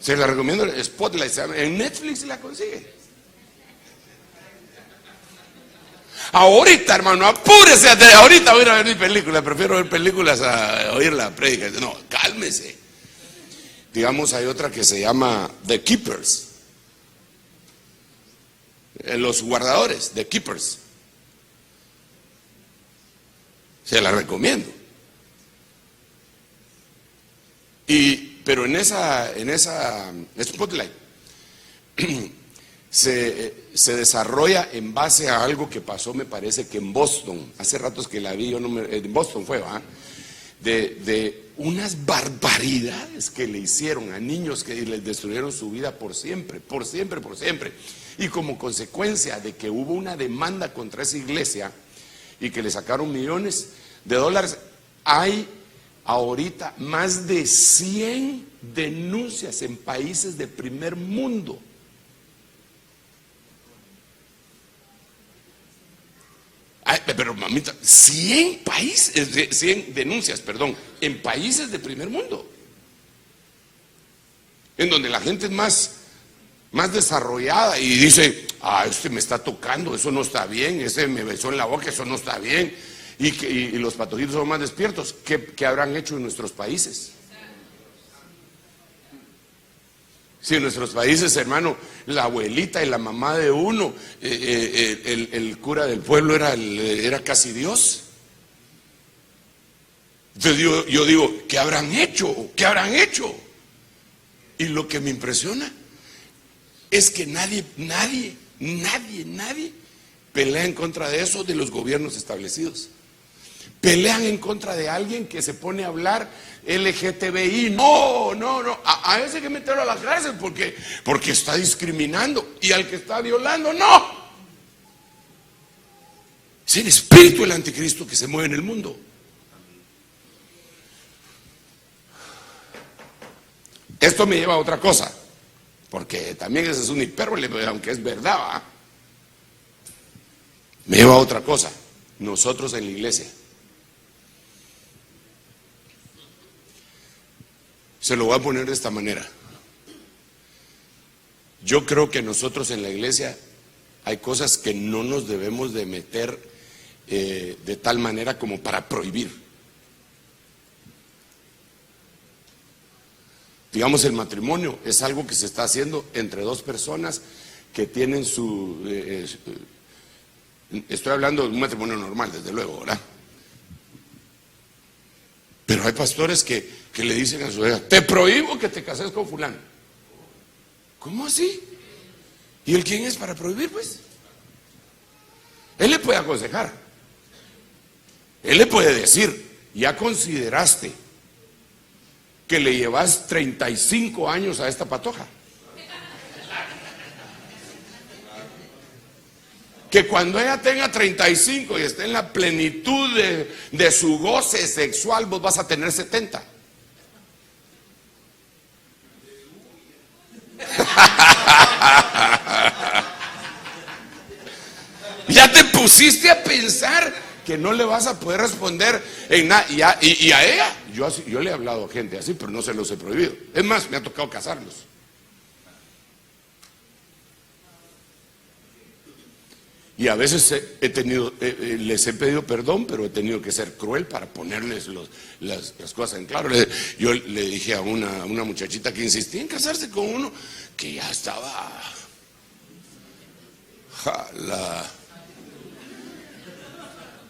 Speaker 1: Se la recomiendo, Spotlight, en Netflix la consigue. Ahorita, hermano, apúrese, ahorita voy a ir a ver mi película, prefiero ver películas a oír la prédica. No, cálmese. Digamos, hay otra que se llama The Keepers. Los guardadores, The Keepers. Se la recomiendo. Pero en esa Spotlight se desarrolla en base a algo que pasó, me parece que en Boston, hace ratos que la vi, en Boston fue, ¿va? De unas barbaridades que le hicieron a niños que les destruyeron su vida por siempre. Y como consecuencia de que hubo una demanda contra esa iglesia y que le sacaron millones de dólares, hay ahorita más de 100 denuncias en países de primer mundo. Ay, pero mamita, 100 denuncias, en países de primer mundo, en donde la gente es más desarrollada y dice, este me está tocando, eso no está bien, ese me besó en la boca, eso no está bien, y los patojitos son más despiertos. ¿Qué habrán hecho en nuestros países? Si en nuestros países, hermano, la abuelita y la mamá de uno, el cura del pueblo era casi Dios. Entonces yo digo, ¿qué habrán hecho? ¿Qué habrán hecho? Y lo que me impresiona es que nadie pelea en contra de eso, de los gobiernos establecidos. Pelean en contra de alguien que se pone a hablar LGTBI. No. A ese hay que meterlo a la cárcel porque está discriminando. Y al que está violando, no. Es el espíritu del anticristo que se mueve en el mundo. Esto me lleva a otra cosa, porque también ese es un hipérbole, aunque es verdad, ¿va? Me lleva a otra cosa. Nosotros en la iglesia, se lo voy a poner de esta manera. Yo creo que nosotros en la iglesia hay cosas que no nos debemos de meter de tal manera como para prohibir. Digamos, el matrimonio es algo que se está haciendo entre dos personas que tienen estoy hablando de un matrimonio normal, desde luego, ¿verdad? Pero hay pastores que le dicen a su hija, te prohíbo que te cases con fulano. ¿Cómo así? ¿Y él quién es para prohibir, pues? Él le puede aconsejar. Él le puede decir, ya consideraste que le llevas 35 años a esta patoja. Que cuando ella tenga 35 y esté en la plenitud de su goce sexual, vos vas a tener 70. Ya te pusiste a pensar que no le vas a poder responder en nada. Y a ella, yo le he hablado a gente así, pero no se los he prohibido. Es más, me ha tocado casarlos. Y a veces les he pedido perdón, pero he tenido que ser cruel para ponerles las cosas en claro. Yo le dije a una muchachita que insistía en casarse con uno que ya estaba.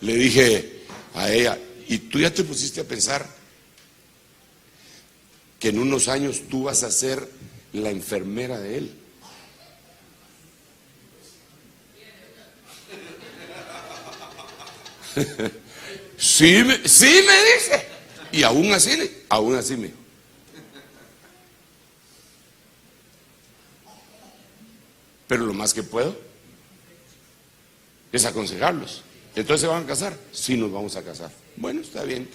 Speaker 1: Le dije a ella, ¿y tú ya te pusiste a pensar que en unos años tú vas a ser la enfermera de él? Sí me dice. Y aún así me dijo. Pero lo más que puedo es aconsejarlos. Entonces, ¿se van a casar? Sí, nos vamos a casar. Bueno, está bien.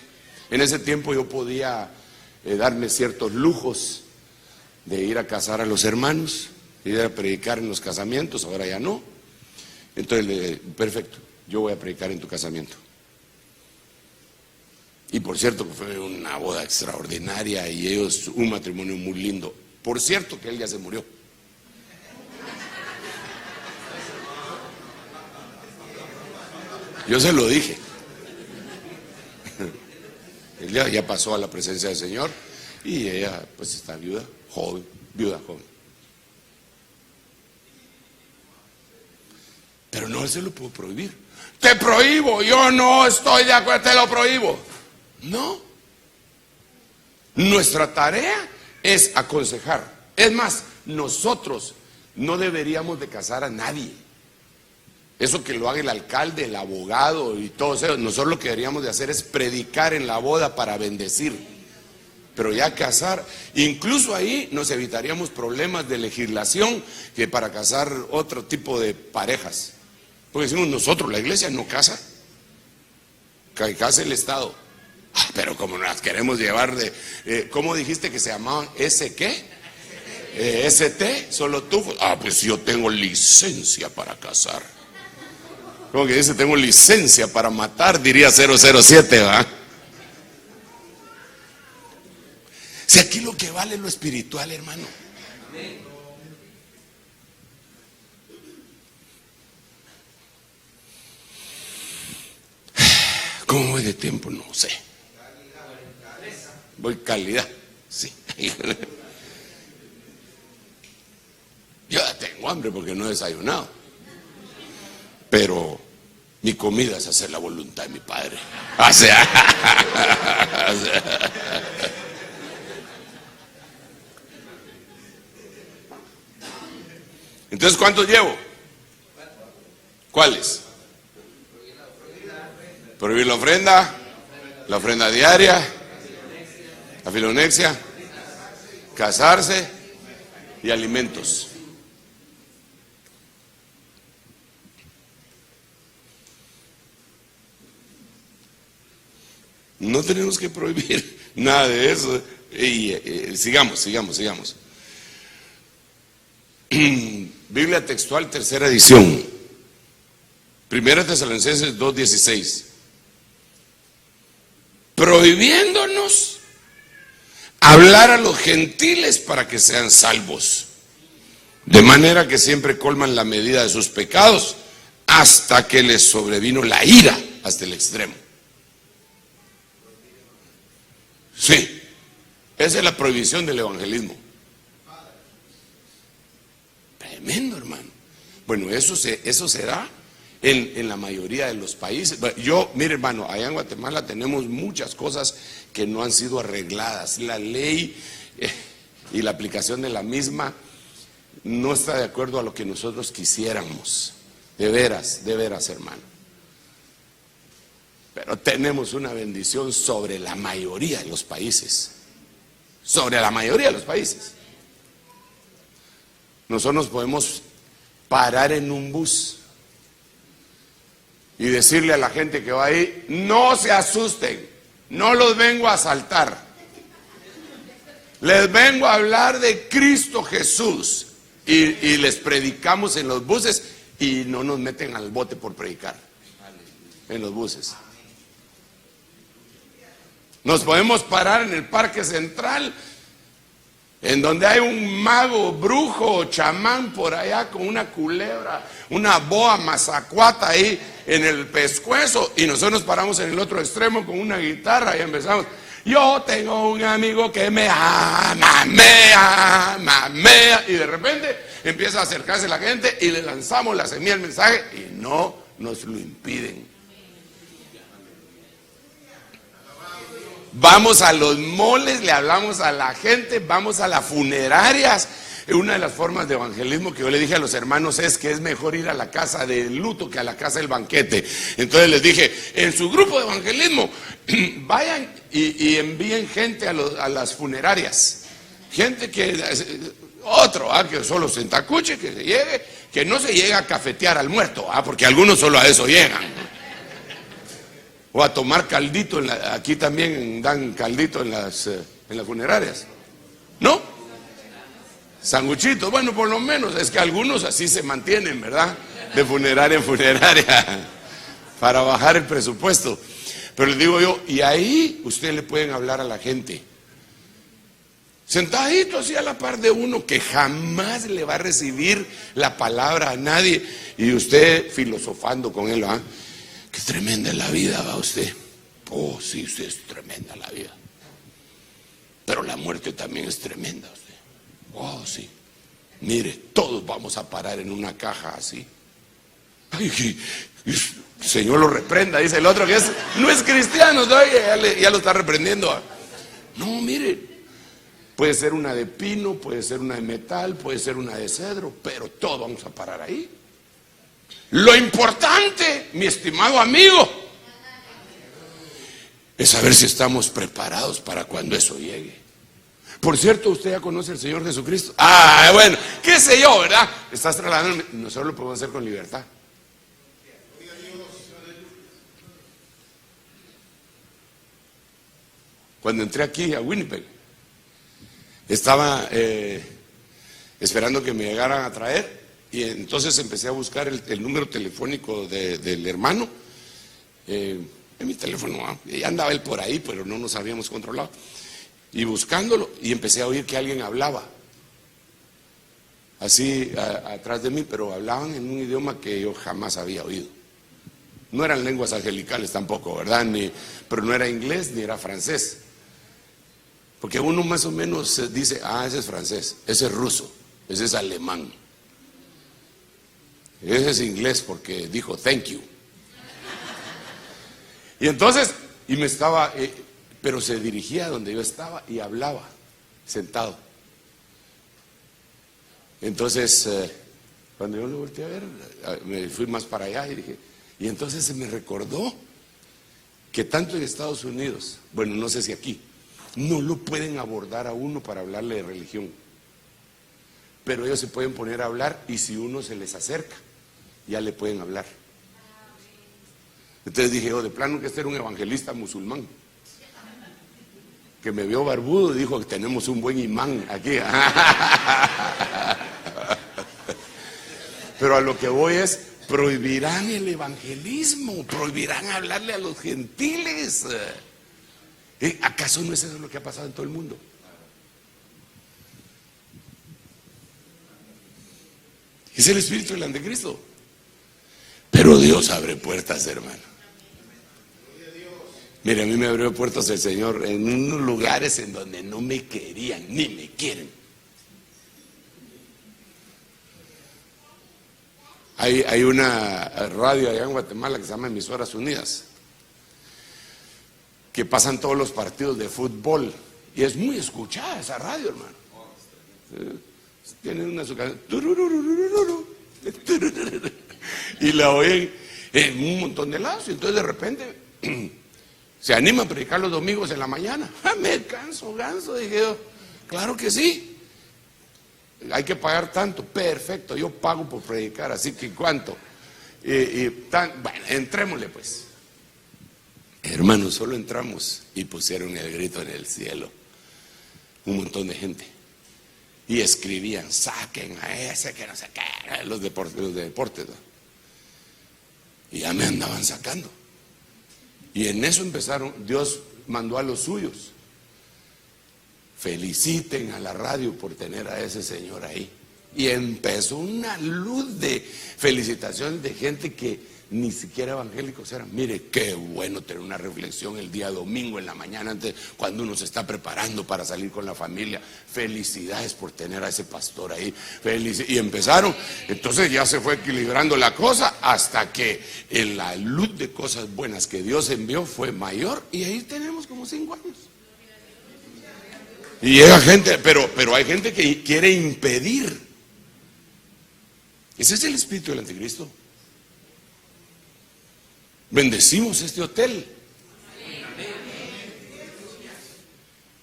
Speaker 1: En ese tiempo yo podía darme ciertos lujos de ir a casar a los hermanos, ir a predicar en los casamientos, ahora ya no. Entonces le dije, perfecto, yo voy a predicar en tu casamiento. Y por cierto que fue una boda extraordinaria y ellos un matrimonio muy lindo. Por cierto que él ya se murió. Yo se lo dije. Él ya pasó a la presencia del Señor y ella pues está viuda joven. Pero no se lo puedo prohibir. Te prohíbo, yo no estoy de acuerdo, te lo prohíbo. No. Nuestra tarea es aconsejar. Es más, nosotros no deberíamos de casar a nadie. Eso que lo haga el alcalde, el abogado y todos ellos. Nosotros lo que deberíamos de hacer es predicar en la boda para bendecir. Pero ya casar, incluso ahí nos evitaríamos problemas de legislación que para casar otro tipo de parejas. Porque decimos nosotros, la iglesia no casa, que case el Estado. Pero como nos queremos llevar de, ¿cómo dijiste que se llamaban? ¿S qué? ¿ST? ¿Solo tú? Pues yo tengo licencia para casar. Como que dice, tengo licencia para matar, diría 007, ¿va? Si aquí lo que vale es lo espiritual, hermano. ¿Cómo voy de tiempo? No sé. Voy calidad, sí. Yo ya tengo hambre porque no he desayunado. Pero mi comida es hacer la voluntad de mi Padre. O sea, entonces, ¿cuántos llevo? ¿Cuáles? Prohibir la ofrenda diaria, la filonexia, casarse y alimentos. No tenemos que prohibir nada de eso. Y sigamos. Biblia textual, tercera edición. Primera Tesalonicenses 2:16. Prohibiéndonos hablar a los gentiles para que sean salvos, de manera que siempre colman la medida de sus pecados hasta que les sobrevino la ira hasta el extremo. Sí, esa es la prohibición del evangelismo. Tremendo, hermano. Bueno, eso se da en la mayoría de los países. Mire, hermano, allá en Guatemala tenemos muchas cosas que no han sido arregladas. La ley y la aplicación de la misma no está de acuerdo a lo que nosotros quisiéramos. De veras, hermano. Pero tenemos una bendición sobre la mayoría de los países. Sobre la mayoría de los países. Nosotros nos podemos parar en un bus y decirle a la gente que va ahí, no se asusten, no los vengo a asaltar. Les vengo a hablar de Cristo Jesús. Y les predicamos en los buses y no nos meten al bote por predicar en los buses. Nos podemos parar en el Parque Central, en donde hay un mago, brujo, chamán por allá con una culebra, una boa mazacuata ahí en el pescuezo, y nosotros nos paramos en el otro extremo con una guitarra y empezamos. Yo tengo un amigo que me ama, y de repente empieza a acercarse la gente y le lanzamos la semilla del mensaje y no nos lo impiden. Vamos a los moles, le hablamos a la gente, vamos a las funerarias. Una de las formas de evangelismo que yo le dije a los hermanos es que es mejor ir a la casa del luto que a la casa del banquete. Entonces les dije, en su grupo de evangelismo, vayan y envíen gente a las funerarias. Gente que, que solo se entacuche, que se llegue que no se llega a cafetear al muerto, porque algunos solo a eso llegan. O a tomar caldito, aquí también dan caldito en las funerarias. ¿No? Sanguchitos, bueno, por lo menos, es que algunos así se mantienen, ¿verdad? De funeraria en funeraria, para bajar el presupuesto. Pero les digo yo, y ahí ustedes le pueden hablar a la gente, sentadito así a la par de uno, que jamás le va a recibir la palabra a nadie, y usted filosofando con él, ¿ah? Qué tremenda es la vida, va usted. Oh, sí, usted es tremenda la vida. Pero la muerte también es tremenda, usted. Oh, sí. Mire, todos vamos a parar en una caja así. Ay, Señor lo reprenda, dice el otro que no es cristiano, ¿no? Ya lo está reprendiendo. No, mire, puede ser una de pino, puede ser una de metal, puede ser una de cedro, pero todos vamos a parar ahí. Lo importante, mi estimado amigo, es saber si estamos preparados para cuando eso llegue. Por cierto, usted ya conoce al Señor Jesucristo. Bueno, qué sé yo, ¿verdad? Estás trasladando, nosotros lo podemos hacer con libertad. Cuando entré aquí a Winnipeg, estaba esperando que me llegaran a traer. Y entonces empecé a buscar el número telefónico del hermano en mi teléfono. Ya andaba él por ahí, pero no nos habíamos controlado. Y buscándolo, y empecé a oír que alguien hablaba así atrás de mí, pero hablaban en un idioma que yo jamás había oído. No eran lenguas angelicales tampoco, ¿verdad? Pero no era inglés ni era francés. Porque uno más o menos dice, ese es francés, ese es ruso, ese es alemán. Ese es inglés porque dijo thank you. Y entonces, pero se dirigía a donde yo estaba y hablaba, sentado. Entonces, cuando yo lo volteé a ver, me fui más para allá y dije, y entonces se me recordó que tanto en Estados Unidos, bueno, no sé si aquí, no lo pueden abordar a uno para hablarle de religión. Pero ellos se pueden poner a hablar y si uno se les acerca, ya le pueden hablar. Entonces dije, de plano que este era un evangelista musulmán, que me vio barbudo y dijo que tenemos un buen imán aquí. Pero a lo que voy es, prohibirán el evangelismo, prohibirán hablarle a los gentiles. ¿Acaso no es eso lo que ha pasado en todo el mundo? Es el espíritu del anticristo. Pero Dios abre puertas, hermano. Mire, a mí me abrió puertas el Señor en unos lugares en donde no me querían ni me quieren. Hay una radio allá en Guatemala que se llama Emisoras Unidas, que pasan todos los partidos de fútbol y es muy escuchada esa radio, hermano. Tienen una y la oyen en un montón de lados y entonces de repente se anima a predicar los domingos en la mañana. Me canso, dije yo. Claro que sí. Hay que pagar tanto. Perfecto, yo pago por predicar, así que ¿cuánto? Bueno, entrémosle pues. Hermanos, solo entramos y pusieron el grito en el cielo. Un montón de gente. Y escribían, saquen a ese que no sé qué, los deportes, ¿no? Y ya me andaban sacando. Y en eso empezaron, Dios mandó a los suyos. Feliciten a la radio por tener a ese señor ahí. Y empezó una luz de felicitaciones de gente que ni siquiera evangélicos eran. Mire, qué bueno tener una reflexión el día domingo en la mañana, antes, cuando uno se está preparando para salir con la familia. Felicidades por tener a ese pastor ahí. Y empezaron, entonces ya se fue equilibrando la cosa hasta que la luz de cosas buenas que Dios envió fue mayor y ahí tenemos como 5 años. Y llega gente, pero hay gente que quiere impedir. Ese es el espíritu del anticristo. Bendecimos este hotel.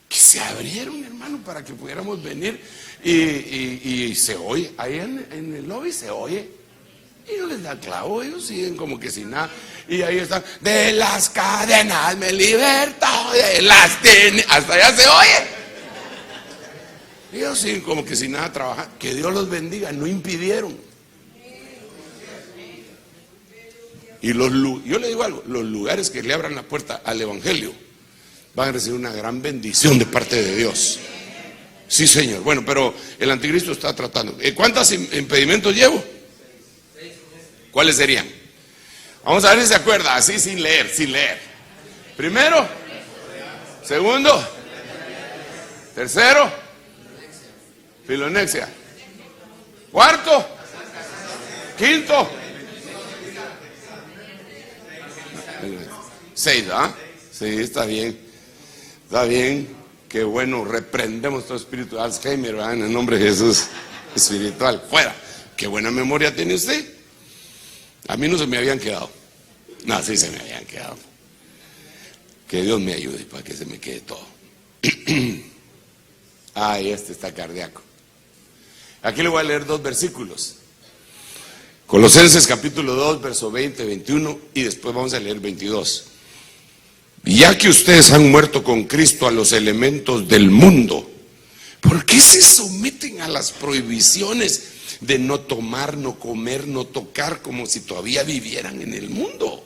Speaker 1: ¿Qué se abrieron, hermano, para que pudiéramos venir. Y se oye, ahí en el lobby se oye. Y no les da clavo, ellos siguen como que sin nada. Y ahí están, de las cadenas me liberto, de las hasta allá se oye. Ellos siguen como que sin nada trabajar. Que Dios los bendiga, no impidieron. Y yo le digo algo, los lugares que le abran la puerta al evangelio van a recibir una gran bendición de parte de Dios. Sí, Señor. Bueno, pero el anticristo está tratando. ¿Cuántos impedimentos llevo? ¿Cuáles serían? Vamos a ver si se acuerda, así sin leer. Primero, segundo, tercero, filonexia. Cuarto, quinto, 6, ¿ah? Sí, está bien. Está bien. Qué bueno. Reprendemos todo espíritu de Alzheimer, ¿verdad? En el nombre de Jesús. Espiritual. Fuera. Qué buena memoria tiene usted. A mí no se me habían quedado. No, sí se me habían quedado. Que Dios me ayude para que se me quede todo. Ay, este está cardíaco. Aquí le voy a leer 2 versículos. Colosenses capítulo 2, verso 20, 21 y después vamos a leer 22. Ya que ustedes han muerto con Cristo a los elementos del mundo, ¿por qué se someten a las prohibiciones de no tomar, no comer, no tocar, como si todavía vivieran en el mundo?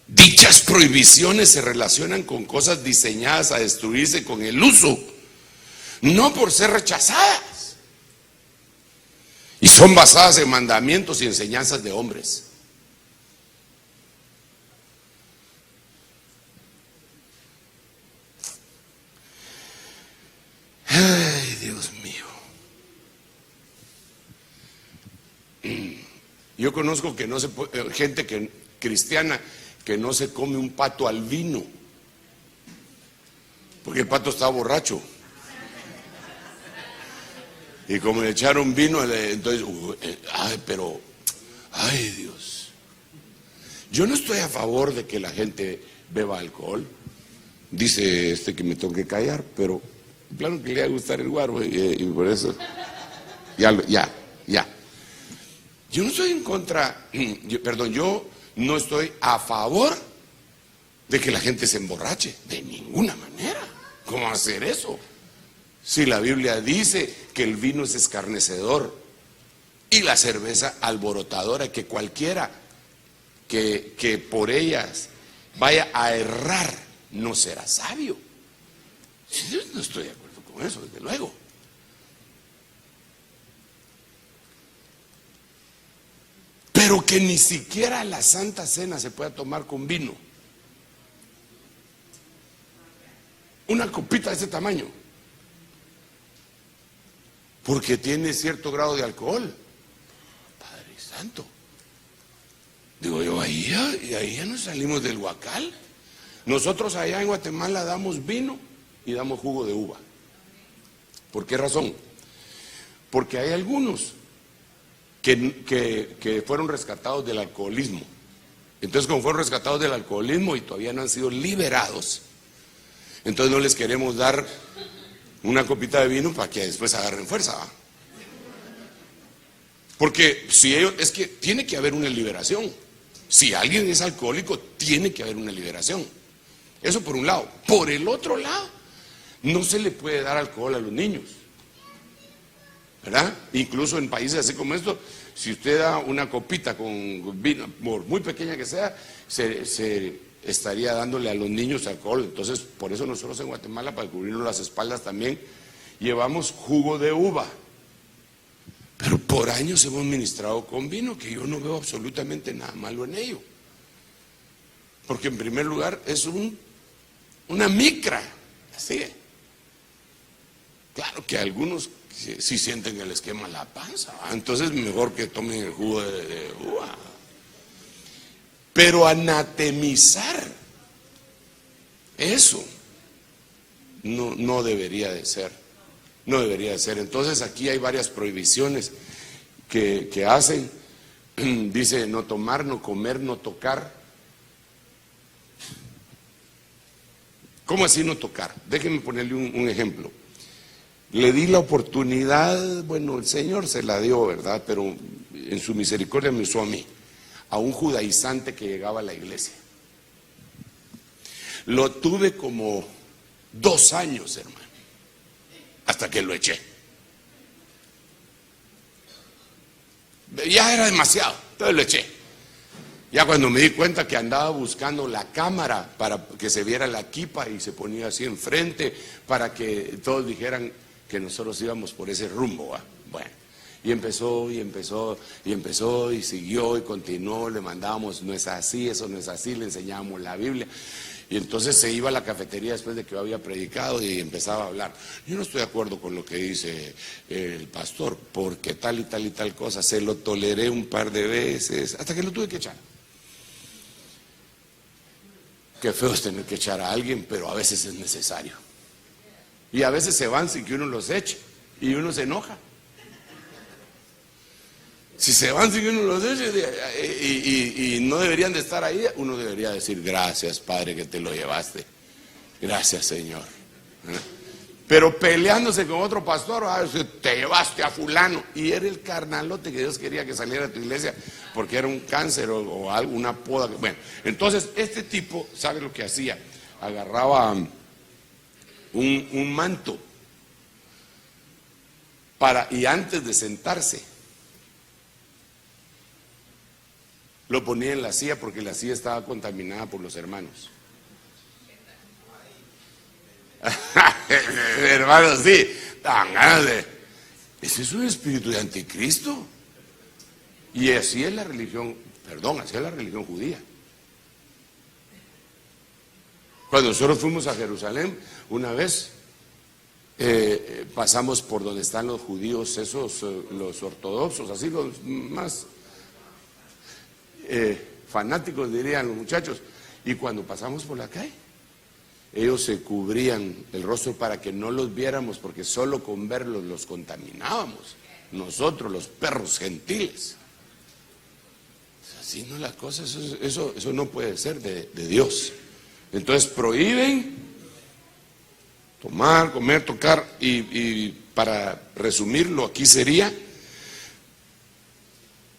Speaker 1: Dichas prohibiciones se relacionan con cosas diseñadas a destruirse con el uso, no por ser rechazadas, y son basadas en mandamientos y enseñanzas de hombres. Ay, Dios mío. Yo conozco que no se puede, gente cristiana que no se come un pato al vino, porque el pato está borracho. Y como le echaron vino, entonces, ay Dios. Yo no estoy a favor de que la gente beba alcohol. Dice que me tengo que callar, pero claro que le va a gustar el guaro y por eso, ya. Yo no estoy en contra, yo no estoy a favor de que la gente se emborrache, de ninguna manera. ¿Cómo hacer eso? Si la Biblia dice que el vino es escarnecedor y la cerveza alborotadora, que cualquiera que por ellas vaya a errar no será sabio. Yo no estoy de acuerdo con eso, desde luego. Pero que ni siquiera la Santa Cena se pueda tomar con vino. Una copita de ese tamaño. Porque tiene cierto grado de alcohol. Padre Santo. Digo yo, ahí ya nos salimos del huacal. Nosotros allá en Guatemala damos vino y damos jugo de uva. ¿Por qué razón? Porque hay algunos que fueron rescatados del alcoholismo. Entonces, como fueron rescatados del alcoholismo y todavía no han sido liberados, entonces no les queremos dar una copita de vino para que después agarren fuerza, ¿va? Porque si ellos, es que tiene que haber una liberación. Si alguien es alcohólico, tiene que haber una liberación. Eso por un lado. Por el otro lado, no se le puede dar alcohol a los niños, ¿verdad? Incluso en países así como estos, si usted da una copita con vino, por muy pequeña que sea, se estaría dándole a los niños alcohol. Entonces, por eso nosotros en Guatemala, para cubrirnos las espaldas también, llevamos jugo de uva. Pero por años hemos ministrado con vino, que yo no veo absolutamente nada malo en ello. Porque en primer lugar es una micra, así. Claro que algunos sí sienten que les quema la panza, ¿va? Entonces mejor que tomen el jugo de uva. Pero anatemizar eso no debería de ser. No debería de ser. Entonces aquí hay varias prohibiciones que hacen. Dice no tomar, no comer, no tocar. ¿Cómo así no tocar? Déjenme ponerle un ejemplo. Le di la oportunidad, bueno, el Señor se la dio, ¿verdad? Pero en su misericordia me usó a mí, a un judaizante que llegaba a la iglesia. Lo tuve como 2 años, hermano, hasta que lo eché. Ya era demasiado, entonces lo eché. Ya cuando me di cuenta que andaba buscando la cámara para que se viera la kippah y se ponía así enfrente para que todos dijeran que nosotros íbamos por ese rumbo, ¿va? Bueno, y empezó y siguió y continuó, le mandábamos, no es así, eso no es así, le enseñábamos la Biblia. Y entonces se iba a la cafetería después de que yo había predicado y empezaba a hablar. Yo no estoy de acuerdo con lo que dice el pastor, porque tal y tal y tal cosa. Se lo toleré un par de veces, hasta que lo tuve que echar. Qué feo es tener que echar a alguien, pero a veces es necesario. Y a veces se van sin que uno los eche, y uno se enoja. Si se van sin que uno los eche y no deberían de estar ahí, uno debería decir: gracias, Padre, que te lo llevaste. Gracias, Señor. Pero peleándose con otro pastor, te llevaste a fulano, y era el carnalote que Dios quería que saliera de tu iglesia porque era un cáncer o algo, una poda. Bueno, entonces este tipo, ¿sabe lo que hacía? Agarraba un manto y antes de sentarse lo ponía en la silla, porque la silla estaba contaminada por los hermanos. Hermanos, sí, dan ganas de... Ese es un espíritu de anticristo. Y así es la religión, así es la religión judía. Cuando nosotros fuimos a Jerusalén, una vez pasamos por donde están los judíos, esos, los ortodoxos, así los más fanáticos, dirían los muchachos. Y cuando pasamos por la calle, ellos se cubrían el rostro para que no los viéramos, porque solo con verlos los contaminábamos, nosotros los perros gentiles. Así no es la cosa, eso no puede ser de Dios. Entonces prohíben tomar, comer, tocar, y para resumirlo aquí sería: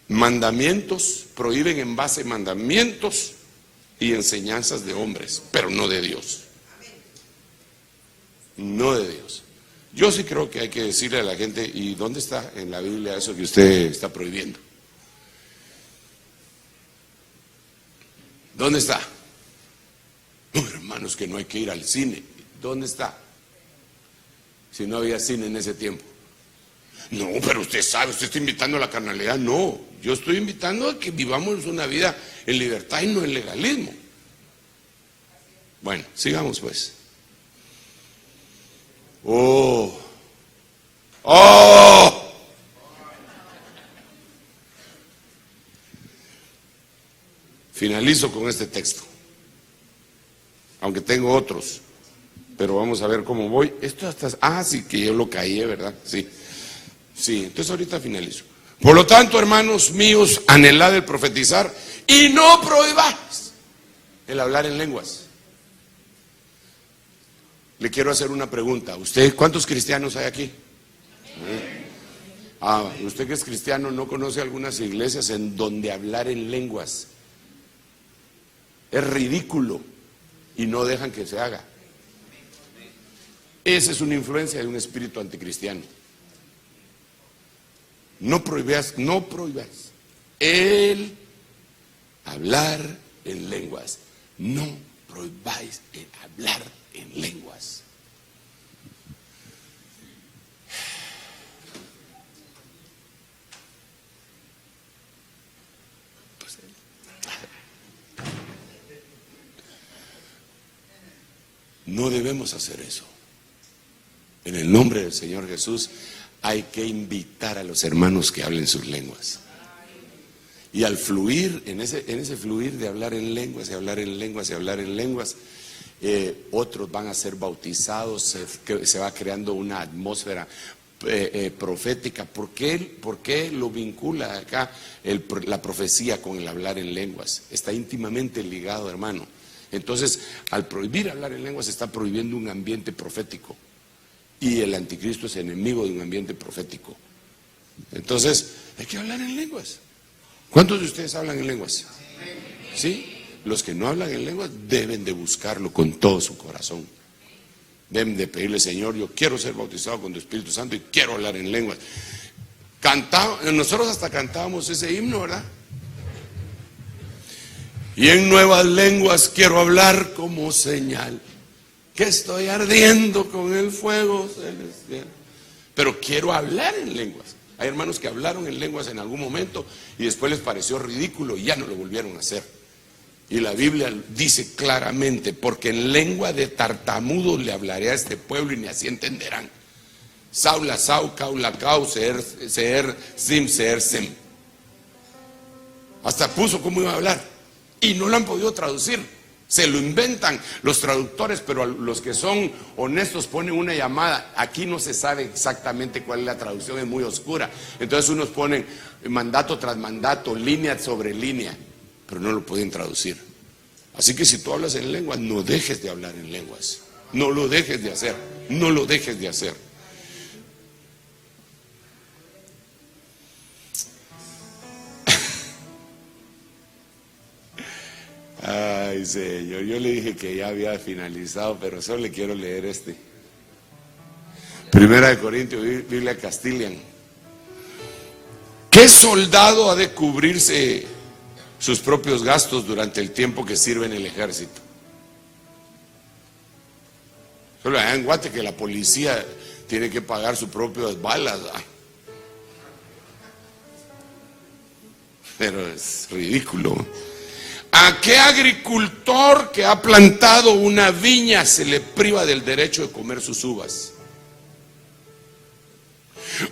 Speaker 1: mandamientos, prohíben en base a mandamientos y enseñanzas de hombres, pero no de Dios. No de Dios. Yo sí creo que hay que decirle a la gente: ¿y dónde está en la Biblia eso que usted está prohibiendo? ¿Dónde está? No, hermanos, que no hay que ir al cine. ¿Dónde está? Si no había cine en ese tiempo. No, pero usted sabe, usted está invitando a la carnalidad. No, yo estoy invitando a que vivamos una vida en libertad y no en legalismo. Bueno, sigamos pues. ¡Oh! Finalizo con este texto, aunque tengo otros, pero vamos a ver cómo voy. Esto hasta... sí, que yo lo caí, ¿verdad? Sí, entonces ahorita finalizo. Por lo tanto, hermanos míos, anhelad el profetizar y no prohibáis el hablar en lenguas. Le quiero hacer una pregunta. ¿Usted cuántos cristianos hay aquí? Usted que es cristiano, ¿no conoce algunas iglesias en donde hablar en lenguas es ridículo y no dejan que se haga? Esa es una influencia de un espíritu anticristiano. No prohibáis el hablar en lenguas. No prohibáis el hablar en lenguas. No debemos hacer eso. En el nombre del Señor Jesús hay que invitar a los hermanos que hablen sus lenguas. Y al fluir, en ese fluir de hablar en lenguas y hablar en lenguas y hablar en lenguas, otros van a ser bautizados, se va creando una atmósfera profética. ¿Por qué lo vincula acá la profecía con el hablar en lenguas? Está íntimamente ligado, hermano. Entonces, al prohibir hablar en lenguas, se está prohibiendo un ambiente profético. Y el anticristo es enemigo de un ambiente profético. Entonces, hay que hablar en lenguas. ¿Cuántos de ustedes hablan en lenguas? ¿Sí? Los que no hablan en lenguas deben de buscarlo con todo su corazón. Deben de pedirle: Señor, yo quiero ser bautizado con tu Espíritu Santo y quiero hablar en lenguas. Nosotros hasta cantábamos ese himno, ¿verdad? Y en nuevas lenguas quiero hablar como señal que estoy ardiendo con el fuego celestial. Pero quiero hablar en lenguas. Hay hermanos que hablaron en lenguas en algún momento y después les pareció ridículo y ya no lo volvieron a hacer. Y la Biblia dice claramente: porque en lengua de tartamudos le hablaré a este pueblo y ni así entenderán. Saula, sau, caula, cau, seer, sim, sem. Hasta puso cómo iba a hablar. Y no lo han podido traducir. Se lo inventan los traductores, pero los que son honestos ponen una llamada. Aquí no se sabe exactamente cuál es la traducción, es muy oscura. Entonces unos ponen mandato tras mandato, línea sobre línea, pero no lo pueden traducir. Así que si tú hablas en lenguas, no dejes de hablar en lenguas. No lo dejes de hacer. No lo dejes de hacer. Ay, Señor, yo le dije que ya había finalizado, pero solo le quiero leer este. Primera de Corintios, Biblia Castilian. ¿Qué soldado ha de cubrirse sus propios gastos durante el tiempo que sirve en el ejército? Solo allá en Guate que la policía tiene que pagar sus propias balas. Pero es ridículo. ¿A qué agricultor que ha plantado una viña se le priva del derecho de comer sus uvas?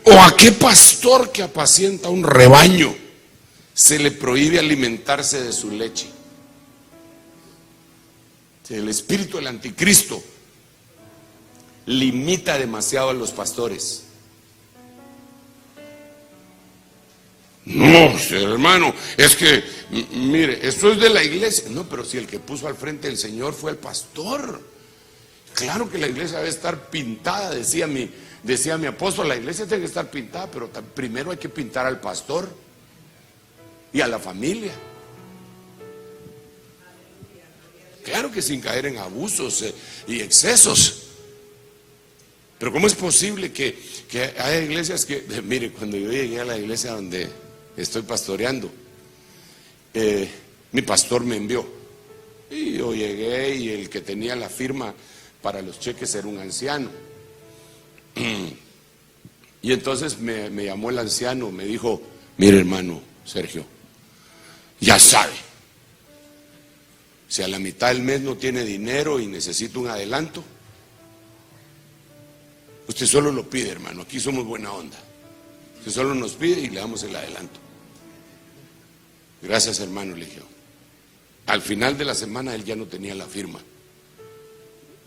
Speaker 1: ¿O a qué pastor que apacienta un rebaño se le prohíbe alimentarse de su leche? El espíritu del anticristo limita demasiado a los pastores. No, hermano, es que, mire, esto es de la iglesia. No, pero si el que puso al frente del Señor fue el pastor. Claro que la iglesia debe estar pintada, decía mi apóstol, la iglesia tiene que estar pintada, pero primero hay que pintar al pastor y a la familia. Claro que sin caer en abusos y excesos. Pero ¿cómo es posible que haya iglesias que, mire, cuando yo llegué a la iglesia donde estoy pastoreando, mi pastor me envió y yo llegué y el que tenía la firma para los cheques era un anciano. Y entonces me llamó el anciano, me dijo: mire, hermano Sergio, ya sabe, si a la mitad del mes no tiene dinero y necesita un adelanto, usted solo lo pide, hermano, aquí somos buena onda. Usted solo nos pide y le damos el adelanto. Gracias, hermano, le dije. Al final de la semana él ya no tenía la firma.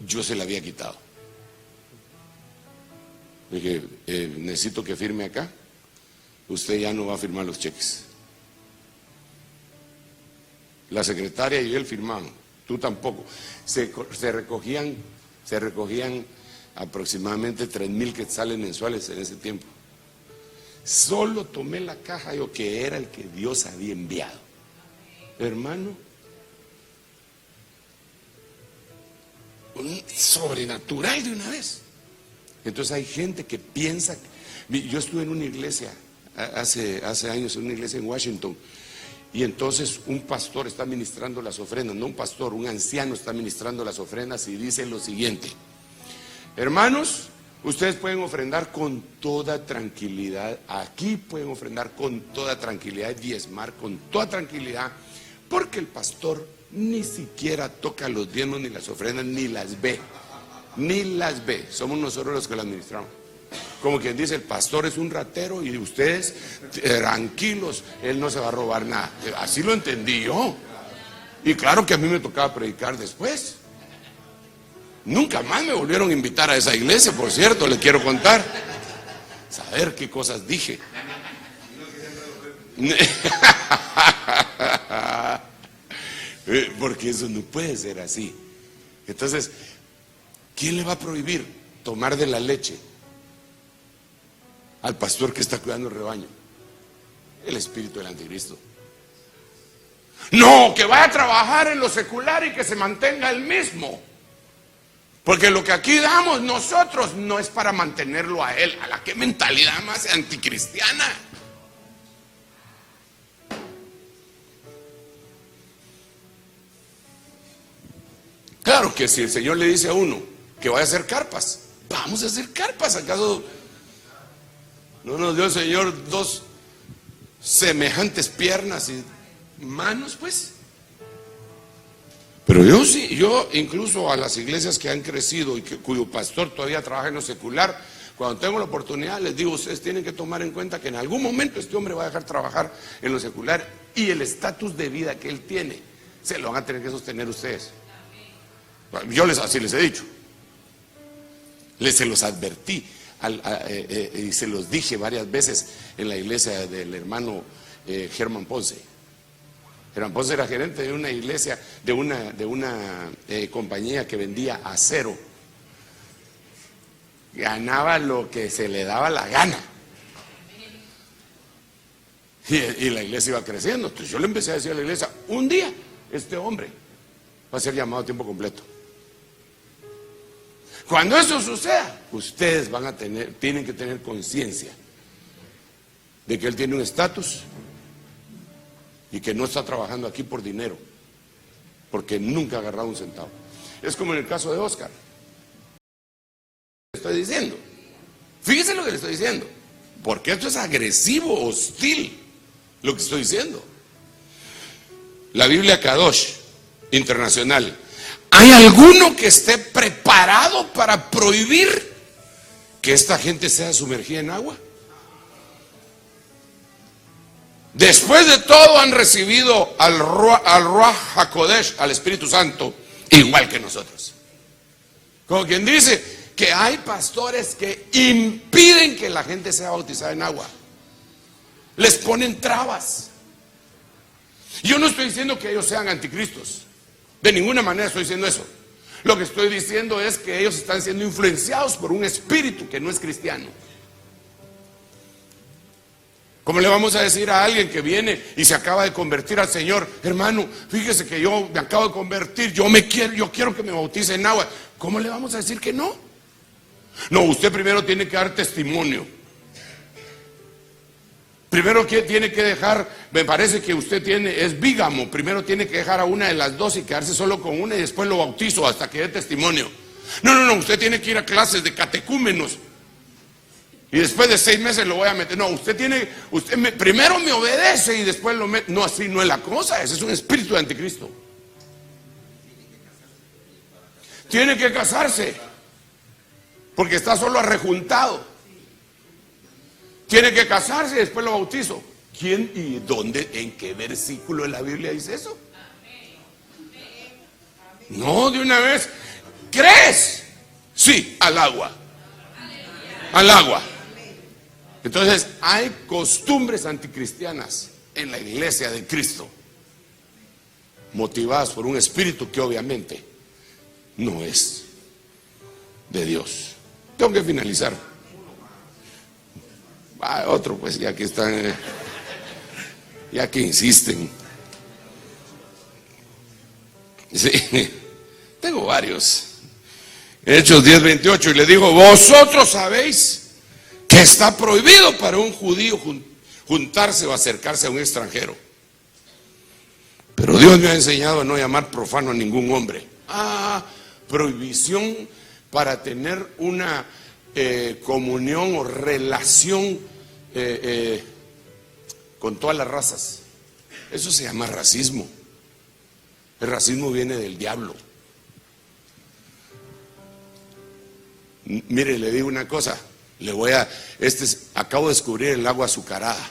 Speaker 1: Yo se la había quitado. Le dije: necesito que firme acá. Usted ya no va a firmar los cheques. La secretaria y él firmaban. Tú tampoco. Se recogían aproximadamente 3,000 quetzales mensuales en ese tiempo. Solo tomé la caja yo, que era el que Dios había enviado. Hermano, un sobrenatural de una vez. Entonces hay gente que piensa. Yo estuve en una iglesia hace años, en una iglesia en Washington, y entonces un pastor está ministrando las ofrendas, no un pastor, un anciano está ministrando las ofrendas y dice lo siguiente: hermanos, ustedes pueden ofrendar con toda tranquilidad, aquí pueden ofrendar con toda tranquilidad, diezmar con toda tranquilidad, porque el pastor ni siquiera toca los diezmos ni las ofrendas, ni las ve, somos nosotros los que las administramos. Como quien dice, el pastor es un ratero y ustedes tranquilos, él no se va a robar nada. Así lo entendí yo. Y claro que a mí me tocaba predicar después. Nunca más me volvieron a invitar a esa iglesia, por cierto, les quiero contar. Saber qué cosas dije. Porque eso no puede ser así. Entonces, ¿quién le va a prohibir tomar de la leche al pastor que está cuidando el rebaño? El espíritu del anticristo. No, que vaya a trabajar en lo secular y que se mantenga el mismo. Porque lo que aquí damos nosotros no es para mantenerlo a él. ¿A la qué mentalidad más anticristiana? Claro que si el Señor le dice a uno que vaya a hacer carpas, vamos a hacer carpas. ¿Acaso no nos dio el Señor dos semejantes piernas y manos, pues? Pero yo incluso a las iglesias que han crecido y cuyo pastor todavía trabaja en lo secular, cuando tengo la oportunidad les digo, ustedes tienen que tomar en cuenta que en algún momento este hombre va a dejar trabajar en lo secular y el estatus de vida que él tiene se lo van a tener que sostener ustedes. Yo así les he dicho, se los advertí y se los dije varias veces en la iglesia del hermano Germán Ponce. Germán Ponce era gerente de una iglesia, de una compañía que vendía acero. Ganaba lo que se le daba la gana. Y la iglesia iba creciendo. Entonces yo le empecé a decir a la iglesia, un día este hombre va a ser llamado a tiempo completo. Cuando eso suceda, ustedes tienen que tener conciencia de que él tiene un estatus y que no está trabajando aquí por dinero, porque nunca ha agarrado un centavo. Es como en el caso de Oscar. Estoy diciendo, fíjese lo que le estoy diciendo, porque esto es agresivo, hostil, lo que estoy diciendo. La Biblia Kadosh Internacional, ¿hay alguno que esté preparado para prohibir que esta gente sea sumergida en agua? Después de todo han recibido al Ruach HaKodesh, al Espíritu Santo, igual que nosotros. Como quien dice que hay pastores que impiden que la gente sea bautizada en agua. Les ponen trabas. Yo no estoy diciendo que ellos sean anticristos. De ninguna manera estoy diciendo eso. Lo que estoy diciendo es que ellos están siendo influenciados por un espíritu que no es cristiano. ¿Cómo le vamos a decir a alguien que viene y se acaba de convertir al Señor? Hermano, fíjese que yo me acabo de convertir, yo quiero que me bautice en agua. ¿Cómo le vamos a decir que no? No, usted primero tiene que dar testimonio. Primero que tiene que dejar, me parece que usted es bígamo, primero tiene que dejar a una de las dos y quedarse solo con una y después lo bautizo hasta que dé testimonio. No, usted tiene que ir a clases de catecúmenos. Y después de 6 meses lo voy a meter. No, primero me obedece y después lo mete. No, así no es la cosa. Ese es un espíritu de anticristo. Tiene que casarse, porque está solo arrejuntado. Tiene que casarse y después lo bautizo. ¿Quién y dónde, en qué versículo de la Biblia dice eso? No, de una vez. ¿Crees? Sí, al agua. Al agua. Entonces hay costumbres anticristianas en la iglesia de Cristo, motivadas por un espíritu que obviamente no es de Dios. Tengo que finalizar. Otro, pues, ya que están, ya que insisten. Sí, tengo varios. Hechos 10:28, y le digo, vosotros sabéis que está prohibido para un judío juntarse o acercarse a un extranjero, pero Dios me ha enseñado a no llamar profano a ningún hombre. Prohibición para tener una comunión o relación con todas las razas. Eso se llama racismo. El racismo viene del diablo. Mire, le digo una cosa, acabo de descubrir el agua azucarada.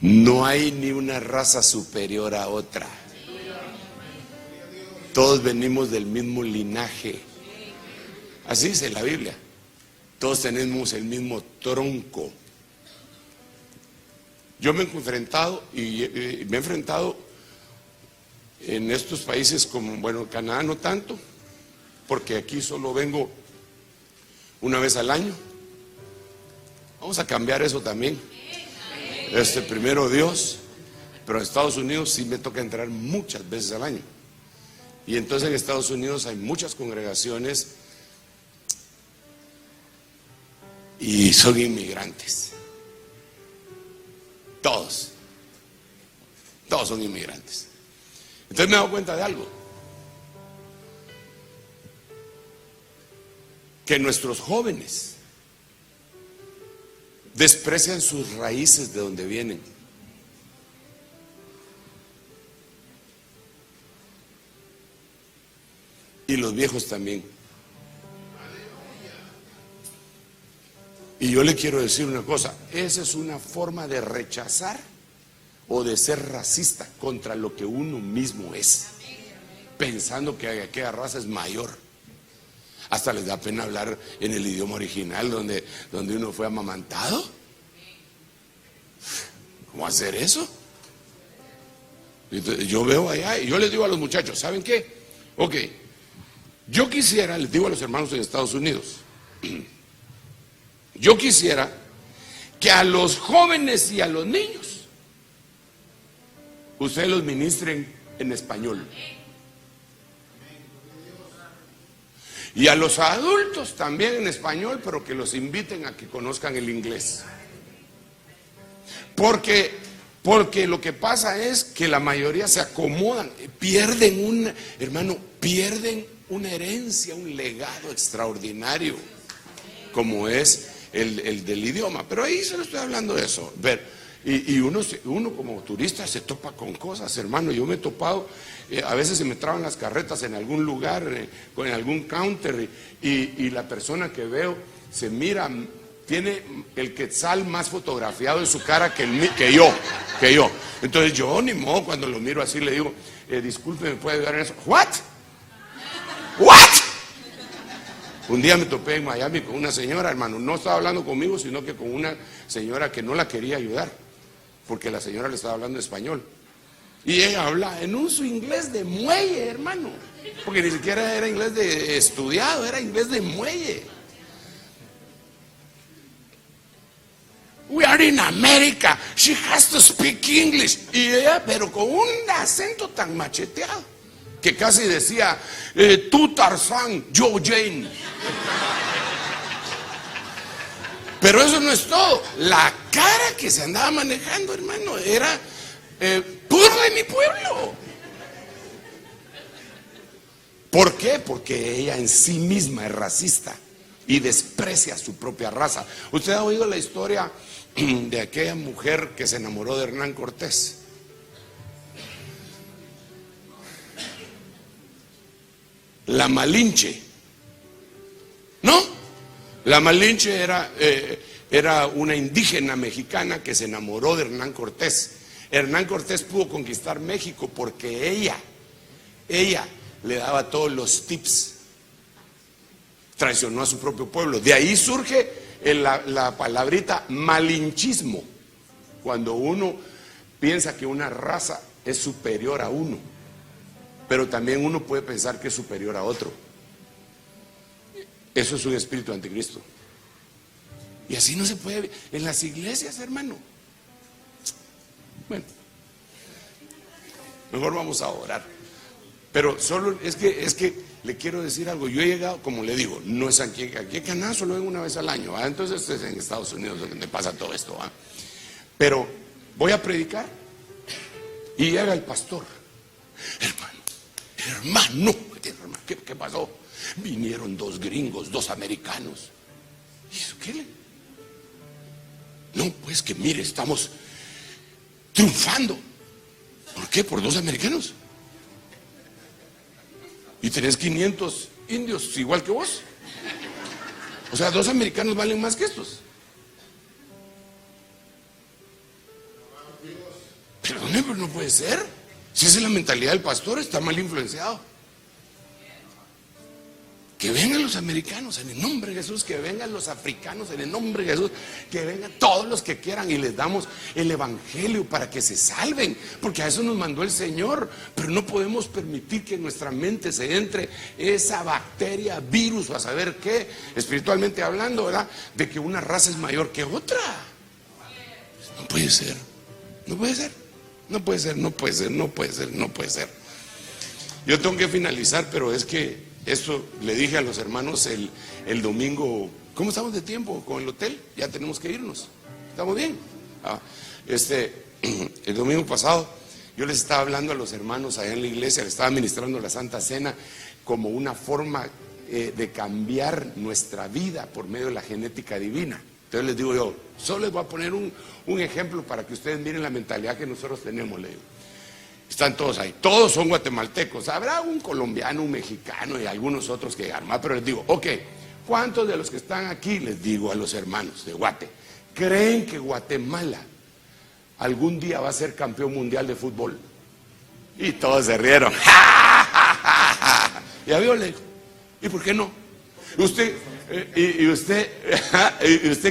Speaker 1: No hay ni una raza superior a otra. Todos venimos del mismo linaje. Así dice la Biblia. Todos tenemos el mismo tronco. Yo me he enfrentado En estos países como, bueno, Canadá no tanto, porque aquí solo vengo una vez al año. Vamos a cambiar eso también. Primero Dios, pero en Estados Unidos sí me toca entrar muchas veces al año. Y entonces en Estados Unidos hay muchas congregaciones y son inmigrantes. Todos son inmigrantes. Entonces me he dado cuenta de algo, que nuestros jóvenes desprecian sus raíces de donde vienen. Y los viejos también. Y yo le quiero decir una cosa, esa es una forma de rechazar o de ser racista contra lo que uno mismo es, pensando que aquella raza es mayor. Hasta les da pena hablar en el idioma original donde uno fue amamantado. ¿Cómo hacer eso? Entonces, yo veo allá y yo les digo a los muchachos, ¿saben qué? Ok, yo quisiera, les digo a los hermanos en Estados Unidos, yo quisiera que a los jóvenes y a los niños ustedes los ministren en español. Y a los adultos también en español, pero que los inviten a que conozcan el inglés. Porque lo que pasa es que la mayoría se acomodan, pierden una herencia, un legado extraordinario, como es el del idioma. Pero ahí se lo estoy hablando de eso. Y uno como turista se topa con cosas, hermano. Yo me he topado, a veces se me traban las carretas en algún lugar, en algún counter, y la persona que veo se mira, tiene el quetzal más fotografiado en su cara que yo. Entonces yo ni modo, cuando lo miro así le digo, disculpe, ¿me puede ayudar en eso? ¿What? Un día me topé en Miami con una señora, hermano, no estaba hablando conmigo, sino que con una señora que no la quería ayudar, porque la señora le estaba hablando español. Y ella habla en su inglés de muelle, hermano, porque ni siquiera era inglés de estudiado, era inglés de muelle. We are in America, she has to speak English. Y ella, pero con un acento tan macheteado, que casi decía, tú Tarzán, yo Jane. Pero eso no es todo. La cara que se andaba manejando, hermano, era puro de mi pueblo. ¿Por qué? Porque ella en sí misma es racista y desprecia su propia raza. ¿Usted ha oído la historia de aquella mujer que se enamoró de Hernán Cortés? La Malinche, ¿no? La Malinche era una indígena mexicana que se enamoró de Hernán Cortés. Hernán Cortés pudo conquistar México porque ella le daba todos los tips. Traicionó a su propio pueblo. De ahí surge la palabrita malinchismo, cuando uno piensa que una raza es superior a uno, pero también uno puede pensar que es superior a otro. Eso es un espíritu anticristo. Y así no se puede en las iglesias, hermano. Bueno, mejor vamos a orar. Pero solo es que le quiero decir algo. Yo he llegado, como le digo, no es aquí en Canadá, solo vengo una vez al año, ¿va? Entonces es en Estados Unidos donde pasa todo esto, ¿va? Pero voy a predicar y llega el pastor. Hermano, ¿qué pasó? Vinieron 2 gringos, 2 americanos. ¿Y eso qué le? No, pues que mire, estamos triunfando. ¿Por qué? Por 2 americanos. Y tenés 500 indios igual que vos. O sea, 2 americanos valen más que estos. Pero no puede ser. Si esa es la mentalidad del pastor, está mal influenciado. Que vengan los americanos en el nombre de Jesús, que vengan los africanos en el nombre de Jesús, que vengan todos los que quieran y les damos el evangelio para que se salven, porque a eso nos mandó el Señor. Pero no podemos permitir que en nuestra mente se entre esa bacteria, virus o a saber qué, espiritualmente hablando, ¿verdad? De que una raza es mayor que otra. No puede ser, no puede ser, no puede ser, no puede ser, no puede ser, no puede ser. Yo tengo que finalizar, pero es que eso le dije a los hermanos el domingo. ¿Cómo estamos de tiempo con el hotel? Ya tenemos que irnos. ¿Estamos bien? El domingo pasado yo les estaba hablando a los hermanos allá en la iglesia, les estaba ministrando la Santa Cena como una forma de cambiar nuestra vida por medio de la genética divina. Entonces les digo yo, solo les voy a poner un ejemplo para que ustedes miren la mentalidad que nosotros tenemos, le digo. Están todos ahí, todos son guatemaltecos. Habrá un colombiano, un mexicano y algunos otros que llegaron más, pero les digo, ok, ¿cuántos de los que están aquí, les digo a los hermanos de Guate, creen que Guatemala algún día va a ser campeón mundial de fútbol? Y todos se rieron. Ya vio, le digo, ¿y por qué no? Usted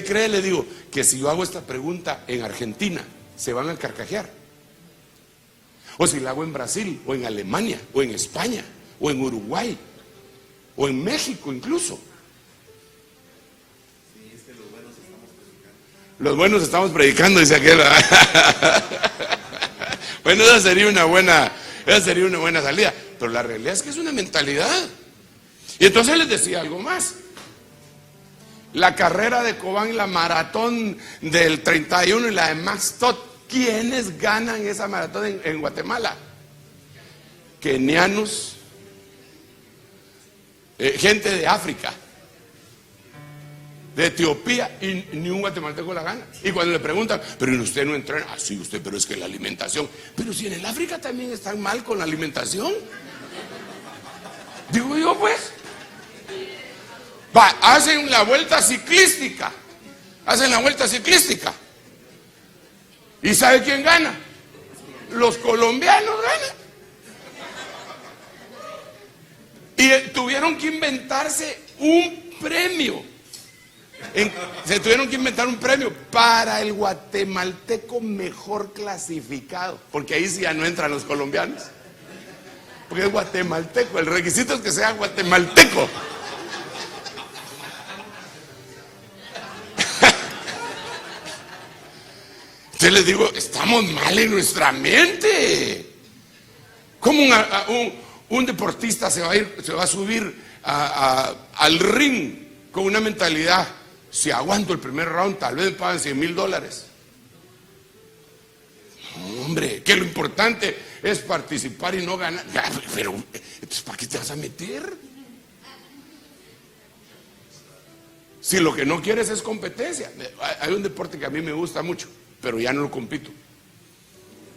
Speaker 1: cree, le digo, que si yo hago esta pregunta en Argentina, se van a carcajear. O si la hago en Brasil, o en Alemania, o en España, o en Uruguay, o en México incluso. Sí, es que los buenos estamos predicando, dice aquel. Bueno, esa sería una buena salida. Pero la realidad es que es una mentalidad. Y entonces les decía algo más. La carrera de Cobán, la maratón del 31 y la de Max Todd, ¿quiénes ganan esa maratón en Guatemala? Kenianos, gente de África, de Etiopía, y ni un guatemalteco la gana. Y cuando le preguntan, pero usted no entrena, ah, sí, usted, pero es que la alimentación. Pero si en el África también están mal con la alimentación. Digo yo, pues. Hacen la vuelta ciclística. ¿Y sabe quién gana? Los colombianos ganan. Y tuvieron que inventarse un premio. Se tuvieron que inventar un premio para el guatemalteco mejor clasificado. Porque ahí sí ya no entran los colombianos. Porque es guatemalteco. El requisito es que sea guatemalteco. Entonces les digo, estamos mal en nuestra mente. ¿Cómo un deportista se va a subir al ring con una mentalidad? Si aguanto el primer round, tal vez me pagan $100,000. No, hombre, que lo importante es participar y no ganar. Ya, pero, entonces, ¿para qué te vas a meter? Si lo que no quieres es competencia. Hay un deporte que a mí me gusta mucho, pero ya no lo compito.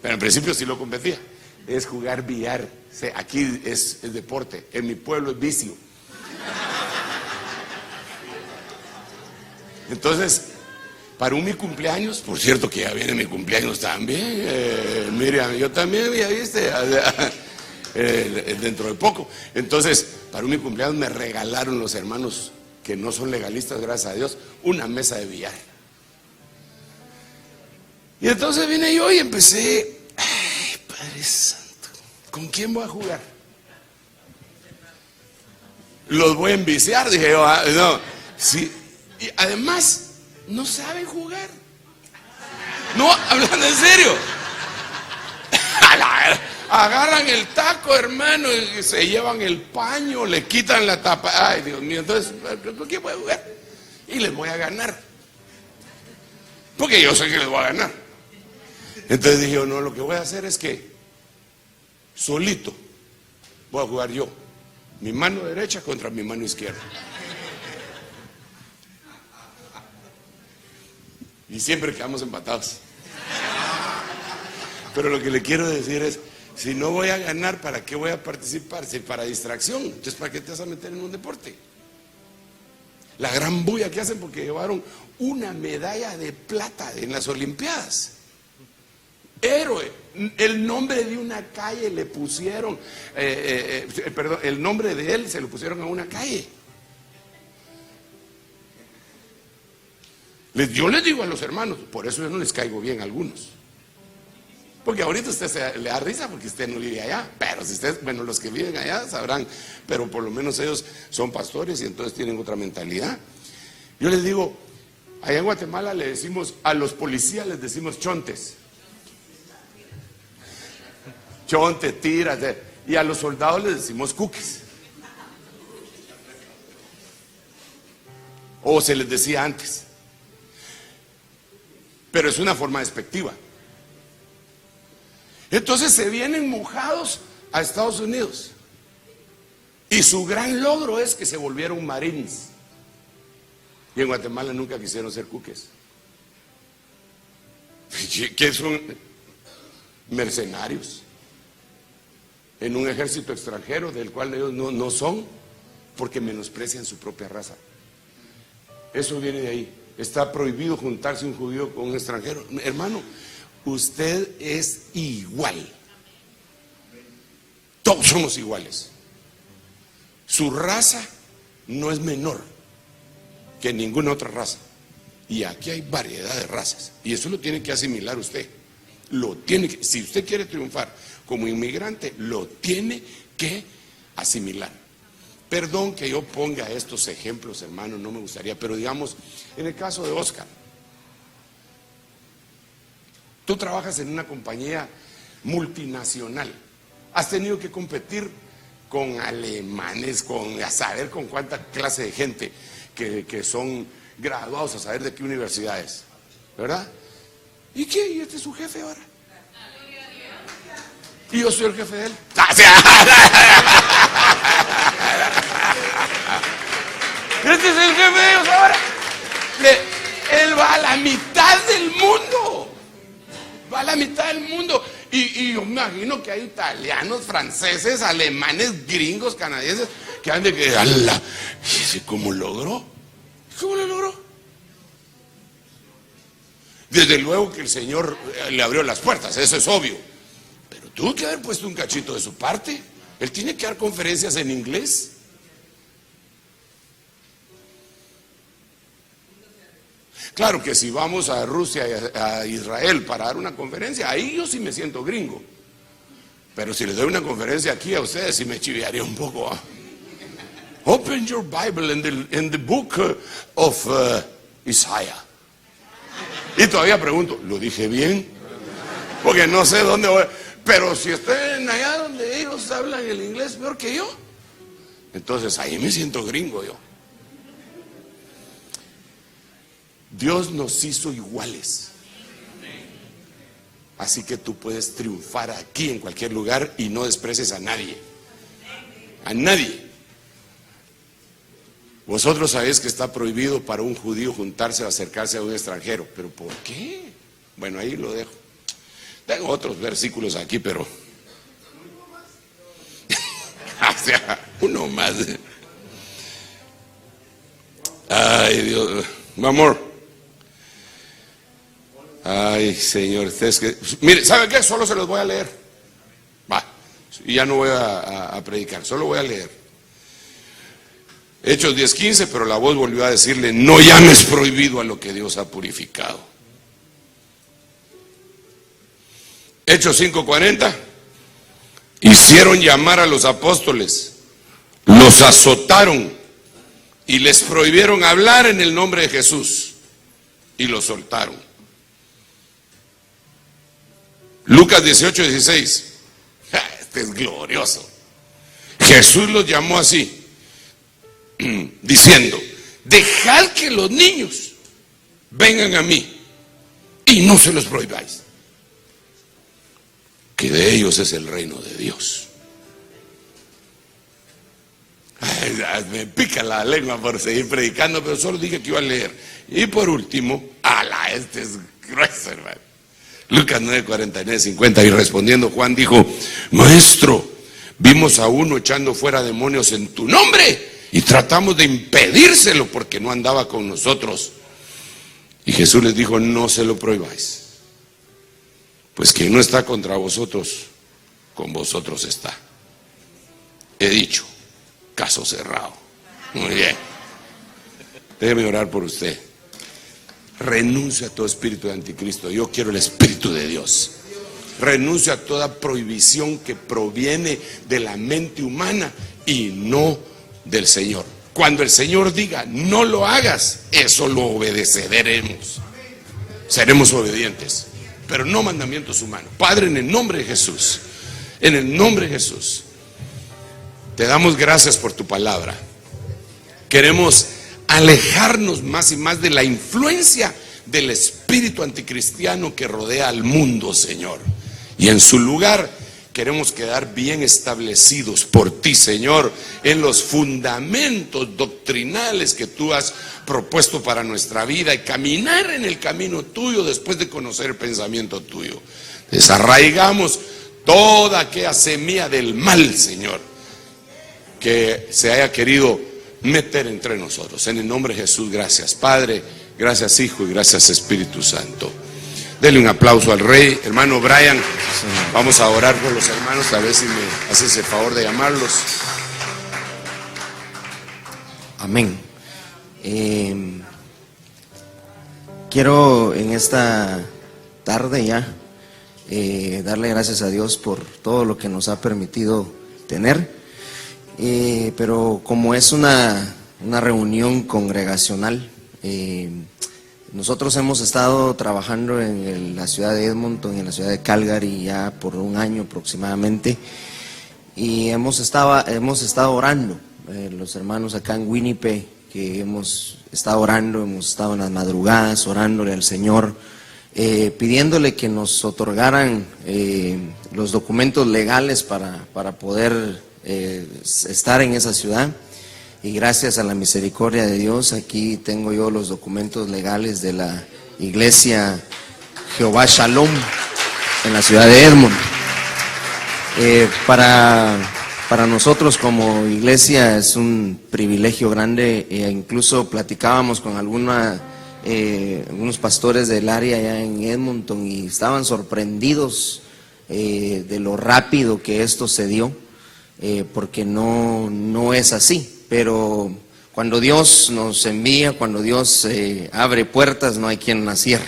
Speaker 1: Pero en principio sí lo competía. Es jugar billar. Aquí es deporte. En mi pueblo es vicio. Entonces, para mi cumpleaños, por cierto que ya viene mi cumpleaños también, Miriam, yo también, ya viste, dentro de poco. Entonces, para mi cumpleaños me regalaron los hermanos que no son legalistas, gracias a Dios, una mesa de billar. Y entonces vine yo y empecé, ay, Padre Santo, ¿con quién voy a jugar? Los voy a enviciar, dije yo, no, sí, y además no saben jugar. No, hablando en serio. Agarran el taco, hermano, y se llevan el paño, le quitan la tapa. Ay, Dios mío, entonces, ¿con quién voy a jugar? Y les voy a ganar. Porque yo sé que les voy a ganar. Entonces dije, no, lo que voy a hacer es que solito voy a jugar yo. Mi mano derecha contra mi mano izquierda. Y siempre quedamos empatados. Pero lo que le quiero decir es, si no voy a ganar, ¿para qué voy a participar? Si para distracción, entonces ¿para qué te vas a meter en un deporte? La gran bulla que hacen porque llevaron una medalla de plata en las Olimpiadas. Héroe, el nombre de una calle le pusieron, perdón, el nombre de él se lo pusieron a una calle. Yo les digo a los hermanos, por eso yo no les caigo bien a algunos. Porque ahorita usted le da risa porque usted no vive allá. Pero si usted, bueno, los que viven allá sabrán, pero por lo menos ellos son pastores y entonces tienen otra mentalidad. Yo les digo, allá en Guatemala le decimos, a los policías les decimos chontes. Chonte, tiras, y a los soldados les decimos cuques. O se les decía antes. Pero es una forma despectiva. Entonces se vienen mojados a Estados Unidos. Y su gran logro es que se volvieron marines. Y en Guatemala nunca quisieron ser cuques. ¿Qué son? Mercenarios. En un ejército extranjero del cual ellos no son, porque menosprecian su propia raza. Eso viene de ahí. Está prohibido juntarse un judío con un extranjero. Hermano, usted es igual. Todos somos iguales. Su raza no es menor que ninguna otra raza. Y aquí hay variedad de razas. Y eso lo tiene que asimilar usted. Si usted quiere triunfar como inmigrante, lo tiene que asimilar. Perdón que yo ponga estos ejemplos, hermano, no me gustaría, pero digamos, en el caso de Oscar, tú trabajas en una compañía multinacional, has tenido que competir con alemanes, a saber con cuánta clase de gente que son graduados, a saber de qué universidades, ¿verdad? ¿Y qué? ¿Y este es su jefe ahora? Y yo soy el jefe de él. Este es el jefe de ellos ahora. Él va a la mitad del mundo. Va a la mitad del mundo. Y yo me imagino que hay italianos, franceses, alemanes, gringos, canadienses, que han de que, ¡ala! ¿Y ese cómo logró? ¿Cómo lo logró? Desde luego que el Señor le abrió las puertas, eso es obvio. Pero tuvo que haber puesto un cachito de su parte. Él tiene que dar conferencias en inglés. Claro que si vamos a Rusia y a Israel para dar una conferencia, ahí yo sí me siento gringo. Pero si les doy una conferencia aquí a ustedes, sí me chiviaría un poco. Open your Bible in the book of Isaiah. Y todavía pregunto, ¿lo dije bien? Porque no sé dónde voy. Pero si estoy allá donde ellos hablan el inglés peor que yo, entonces ahí me siento gringo yo. Dios nos hizo iguales. Así que tú puedes triunfar aquí en cualquier lugar y no desprecies a nadie. A nadie. Vosotros sabéis que está prohibido para un judío juntarse o acercarse a un extranjero. ¿Pero por qué? Bueno, ahí lo dejo. Tengo otros versículos aquí, pero... o sea, uno más. Ay, Dios. Amor. Ay, Señor, ustedes que... Mire, ¿sabe qué? Solo se los voy a leer. Va, y ya no voy a predicar, solo voy a leer. Hechos 10:15, pero la voz volvió a decirle, no llames prohibido a lo que Dios ha purificado. Hechos 5:40, hicieron llamar a los apóstoles, los azotaron y les prohibieron hablar en el nombre de Jesús y los soltaron. Lucas 18:16, este es glorioso. Jesús los llamó así, diciendo, dejad que los niños vengan a mí y no se los prohibáis, que de ellos es el reino de Dios. Ay, me pica la lengua por seguir predicando, pero solo dije que iba a leer. Y por último, este es grueso, hermano. Lucas 9:49-50, y respondiendo Juan dijo, maestro, vimos a uno echando fuera demonios en tu nombre y tratamos de impedírselo porque no andaba con nosotros. Y Jesús les dijo, no se lo prohibáis, pues quien no está contra vosotros, con vosotros está. He dicho, caso cerrado. Muy bien. Déjeme orar por usted. renuncio a todo espíritu de anticristo. Yo quiero el Espíritu de Dios. Renuncio a toda prohibición que proviene de la mente humana y no del Señor. Cuando el Señor diga no lo hagas, eso lo obedeceremos. Seremos obedientes, pero no mandamientos humanos. Padre, en el nombre de Jesús, en el nombre de Jesús, te damos gracias por tu palabra. Queremos alejarnos más y más de la influencia del espíritu anticristiano que rodea al mundo, Señor. Y en su lugar queremos quedar bien establecidos por ti, Señor, en los fundamentos doctrinales que tú has propuesto para nuestra vida y caminar en el camino tuyo después de conocer el pensamiento tuyo. Desarraigamos toda aquella semilla del mal, Señor, que se haya querido meter entre nosotros. En el nombre de Jesús, gracias Padre, gracias Hijo y gracias Espíritu Santo. Denle un aplauso al Rey. Hermano Brian, vamos a orar por los hermanos, a ver si me haces el favor de llamarlos.
Speaker 2: Amén. Quiero en esta tarde ya darle gracias a Dios por todo lo que nos ha permitido tener, pero como es una reunión congregacional, nosotros hemos estado trabajando en la ciudad de Edmonton y en la ciudad de Calgary ya por un año aproximadamente, y hemos estado orando, los hermanos acá en Winnipeg, que hemos estado orando, hemos estado en las madrugadas orándole al Señor, pidiéndole que nos otorgaran los documentos legales para poder estar en esa ciudad. Y gracias a la misericordia de Dios, aquí tengo yo los documentos legales de la iglesia Jehová Shalom en la ciudad de Edmonton. Para nosotros como iglesia es un privilegio grande, incluso platicábamos con algunos pastores del área allá en Edmonton y estaban sorprendidos de lo rápido que esto se dio, porque no es así. Pero cuando Dios nos envía, cuando Dios abre puertas, no hay quien las cierre.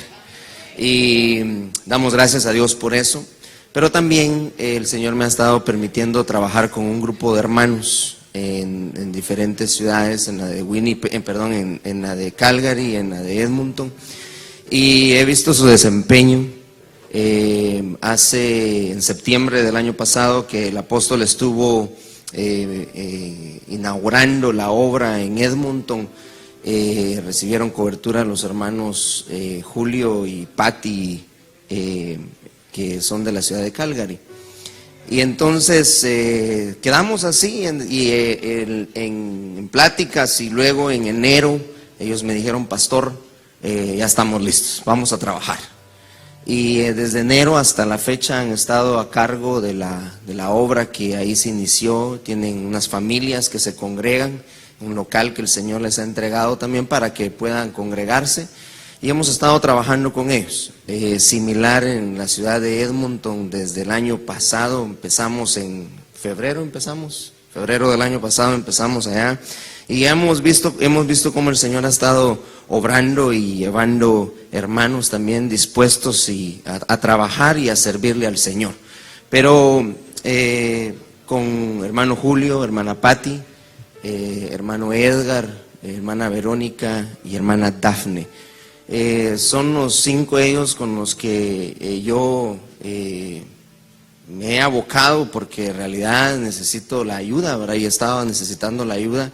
Speaker 2: Y damos gracias a Dios por eso. Pero también el Señor me ha estado permitiendo trabajar con un grupo de hermanos en diferentes ciudades, en la de Winnipeg, en la de Calgary, en la de Edmonton. Y he visto su desempeño. En septiembre del año pasado, que el apóstol estuvo inaugurando la obra en Edmonton, recibieron cobertura los hermanos Julio y Patty, que son de la ciudad de Calgary. Y entonces quedamos así en pláticas, y luego en enero ellos me dijeron: pastor, ya estamos listos, vamos a trabajar. Y desde enero hasta la fecha han estado a cargo de la obra que ahí se inició. Tienen unas familias que se congregan, un local que el Señor les ha entregado también para que puedan congregarse, y hemos estado trabajando con ellos. Similar en la ciudad de Edmonton desde el año pasado, empezamos en febrero del año pasado empezamos allá, y hemos visto cómo el Señor ha estado obrando y llevando hermanos también dispuestos a trabajar y a servirle al Señor. Pero con hermano Julio, hermana Patty, hermano Edgar, hermana Verónica y hermana Dafne, son los 5 ellos con los que yo me he abocado, porque en realidad necesito la ayuda, ¿verdad? Y estaba necesitando la ayuda,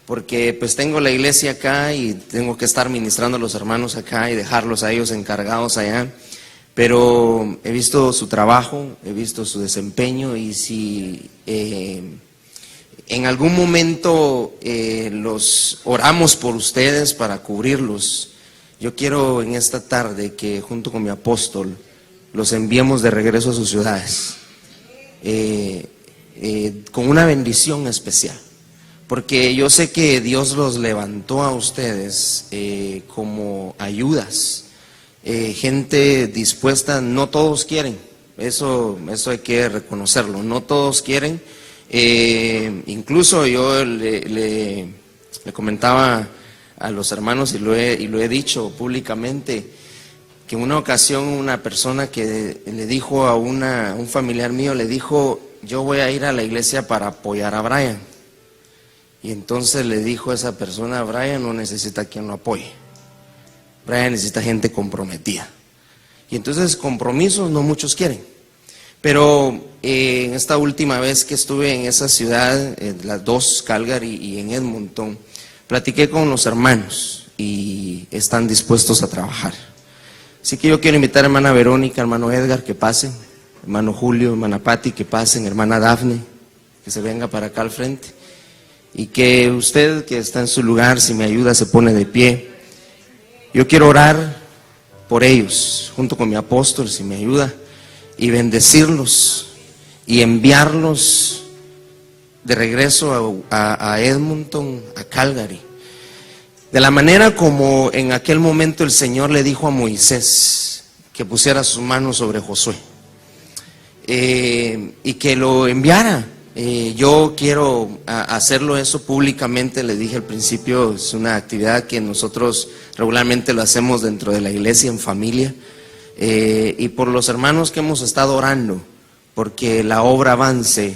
Speaker 2: porque pues tengo la iglesia acá y tengo que estar ministrando a los hermanos acá y dejarlos a ellos encargados allá. Pero he visto su trabajo, he visto su desempeño, y si en algún momento los oramos por ustedes para cubrirlos, yo quiero en esta tarde que junto con mi apóstol los enviemos de regreso a sus ciudades, con una bendición especial. Porque yo sé que Dios los levantó a ustedes como ayudas, gente dispuesta. No todos quieren, eso hay que reconocerlo, no todos quieren. Incluso yo le comentaba a los hermanos y lo he dicho públicamente, que en una ocasión una persona que le dijo a un familiar mío, le dijo: yo voy a ir a la iglesia para apoyar a Brian. Y entonces le dijo a esa persona: Brian no necesita quien lo apoye, Brian necesita gente comprometida. Y entonces compromisos no muchos quieren. Pero en esta última vez que estuve en esa ciudad, en las dos, Calgary y en Edmonton, platiqué con los hermanos y están dispuestos a trabajar. Así que yo quiero invitar a hermana Verónica, hermano Edgar, que pasen, hermano Julio, hermana Patti, que pasen, hermana Dafne, que se venga para acá al frente. Y que usted que está en su lugar, si me ayuda, se pone de pie. Yo quiero orar por ellos, junto con mi apóstol, si me ayuda, y bendecirlos y enviarlos de regreso a Edmonton, a Calgary, de la manera como en aquel momento el Señor le dijo a Moisés que pusiera sus manos sobre Josué, y que lo enviara. Yo quiero hacerlo eso públicamente. Le dije al principio, es una actividad que nosotros regularmente lo hacemos dentro de la iglesia, en familia, y por los hermanos que hemos estado orando, porque la obra avance,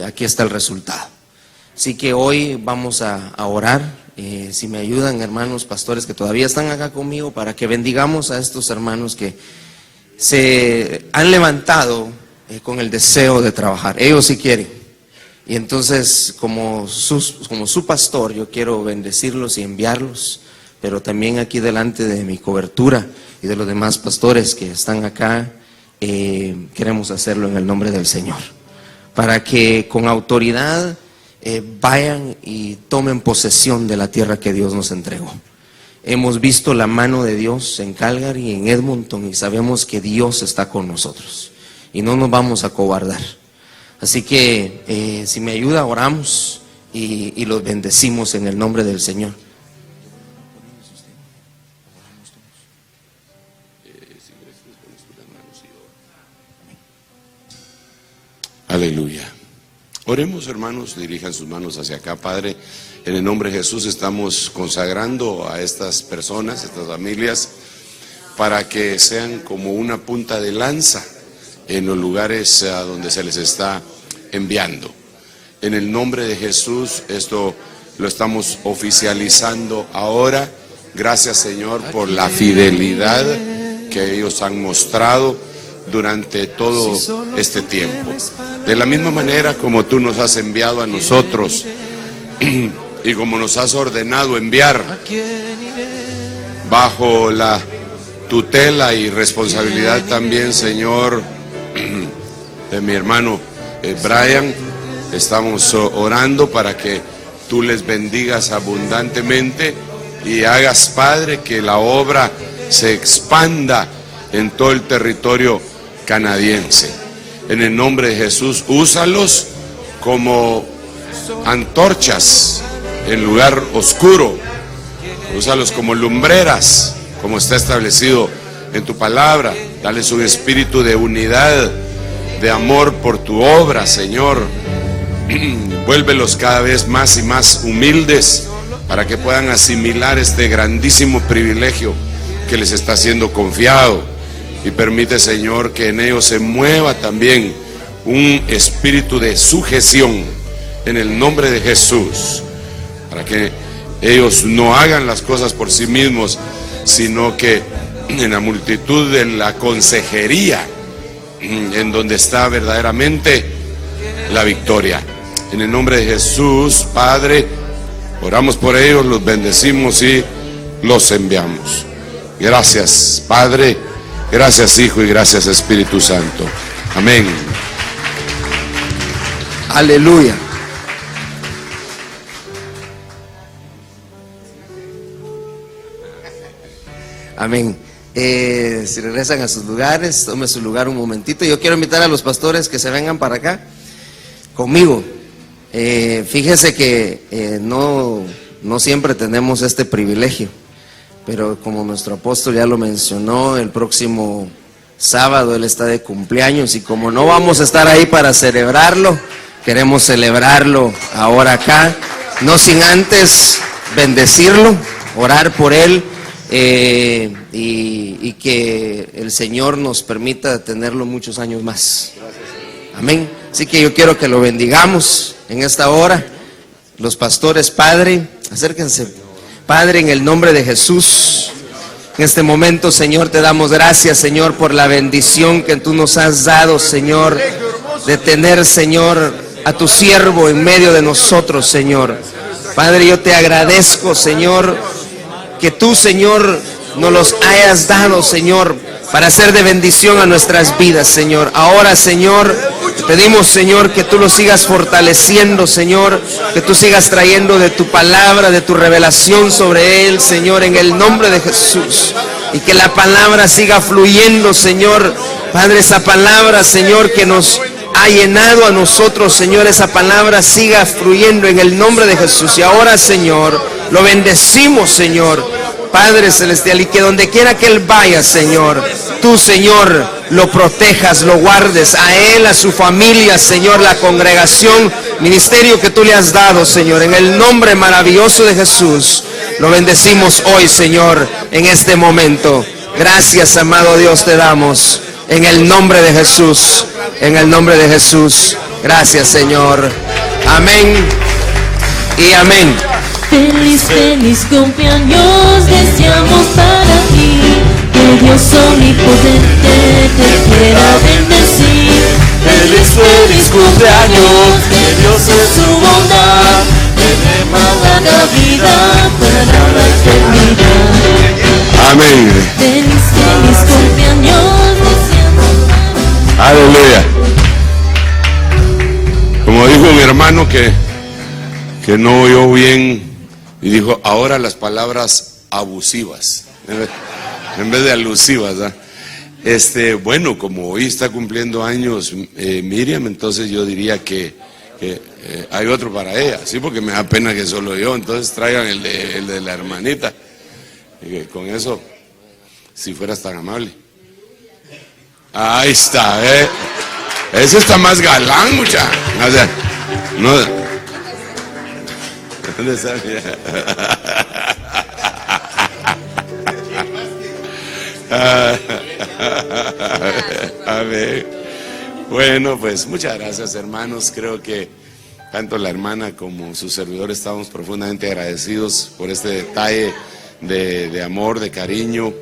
Speaker 2: aquí está el resultado. Así que hoy vamos a orar, si me ayudan, hermanos pastores que todavía están acá conmigo, para que bendigamos a estos hermanos que se han levantado con el deseo de trabajar. Ellos sí quieren. Y entonces, como su pastor, yo quiero bendecirlos y enviarlos, pero también aquí delante de mi cobertura y de los demás pastores que están acá, queremos hacerlo en el nombre del Señor, para que con autoridad vayan y tomen posesión de la tierra que Dios nos entregó. Hemos visto la mano de Dios en Calgary y en Edmonton, y sabemos que Dios está con nosotros y no nos vamos a acobardar. Así que si me ayuda, oramos y los bendecimos en el nombre del Señor.
Speaker 1: Aleluya. Oremos, hermanos, dirijan sus manos hacia acá. Padre, en el nombre de Jesús estamos consagrando a estas personas, estas familias, para que sean como una punta de lanza en los lugares a donde se les está enviando. En el nombre de Jesús, esto lo estamos oficializando ahora. Gracias, Señor, por la fidelidad que ellos han mostrado durante todo este tiempo. De la misma manera como tú nos has enviado a nosotros y como nos has ordenado enviar bajo la tutela y responsabilidad también, Señor, de mi hermano Brian, estamos orando para que tú les bendigas abundantemente y hagas, Padre, que la obra se expanda en todo el territorio canadiense. En el nombre de Jesús, úsalos como antorchas en lugar oscuro, úsalos como lumbreras, como está establecido en tu palabra. Dales un espíritu de unidad, de amor por tu obra, Señor. Vuélvelos cada vez más y más humildes, para que puedan asimilar este grandísimo privilegio que les está siendo confiado. Y permite, Señor, que en ellos se mueva también un espíritu de sujeción en el nombre de Jesús, para que ellos no hagan las cosas por sí mismos, sino que en la multitud de la consejería, en donde está verdaderamente la victoria. En el nombre de Jesús, Padre, oramos por ellos, los bendecimos y los enviamos. Gracias, Padre, gracias, Hijo, y gracias, Espíritu Santo. Amén.
Speaker 2: Aleluya. Amén. Si regresan a sus lugares, tome su lugar un momentito. Yo quiero invitar a los pastores que se vengan para acá conmigo. Fíjese que no siempre tenemos este privilegio, pero como nuestro apóstol ya lo mencionó, el próximo sábado él está de cumpleaños, y como no vamos a estar ahí para celebrarlo, queremos celebrarlo ahora acá, no sin antes bendecirlo, orar por él, y que el Señor nos permita tenerlo muchos años más. Amén. Así que yo quiero que lo bendigamos en esta hora. Los pastores, Padre, acérquense. Padre, en el nombre de Jesús, en este momento, Señor, te damos gracias, Señor, por la bendición que tú nos has dado, Señor, de tener, Señor, a tu siervo en medio de nosotros, Señor. Padre, yo te agradezco, Señor, que tú, Señor, nos los hayas dado, Señor, para ser de bendición a nuestras vidas, Señor. Ahora, Señor, te pedimos, Señor, que tú lo sigas fortaleciendo, Señor, que tú sigas trayendo de tu palabra, de tu revelación sobre él, Señor, en el nombre de Jesús. Y que la palabra siga fluyendo, Señor. Padre, esa palabra, Señor, que nos ha llenado a nosotros, Señor, esa palabra siga fluyendo en el nombre de Jesús. Y ahora, Señor, lo bendecimos, Señor, Padre Celestial, y que donde quiera que él vaya, Señor, tú, Señor, lo protejas, lo guardes, a él, a su familia, Señor, la congregación, ministerio que tú le has dado, Señor, en el nombre maravilloso de Jesús. Lo bendecimos hoy, Señor, en este momento. Gracias, amado Dios, te damos en el nombre de Jesús, en el nombre de Jesús. Gracias, Señor. Amén y amén.
Speaker 3: Feliz, feliz cumpleaños deseamos para ti, que Dios omnipotente te quiera bendecir. Feliz, feliz cumpleaños, que Dios en su bondad te dé más larga vida para la eternidad.
Speaker 1: Amén.
Speaker 3: Feliz, feliz cumpleaños deseamos para ti.
Speaker 1: Aleluya. Como dijo mi hermano que no oyó bien, y dijo, ahora las palabras abusivas en vez de alusivas, ¿eh? Bueno, como hoy está cumpliendo años Miriam, entonces yo diría que hay otro para ella, sí, porque me da pena que solo yo, entonces traigan el de la hermanita, y que con eso, si fueras tan amable. Ahí está, ese está más galán, mucha. O sea, no. ¿Dónde está? Amén. Bueno, pues muchas gracias, hermanos. Creo que tanto la hermana como su servidor estamos profundamente agradecidos por este detalle de amor, de cariño,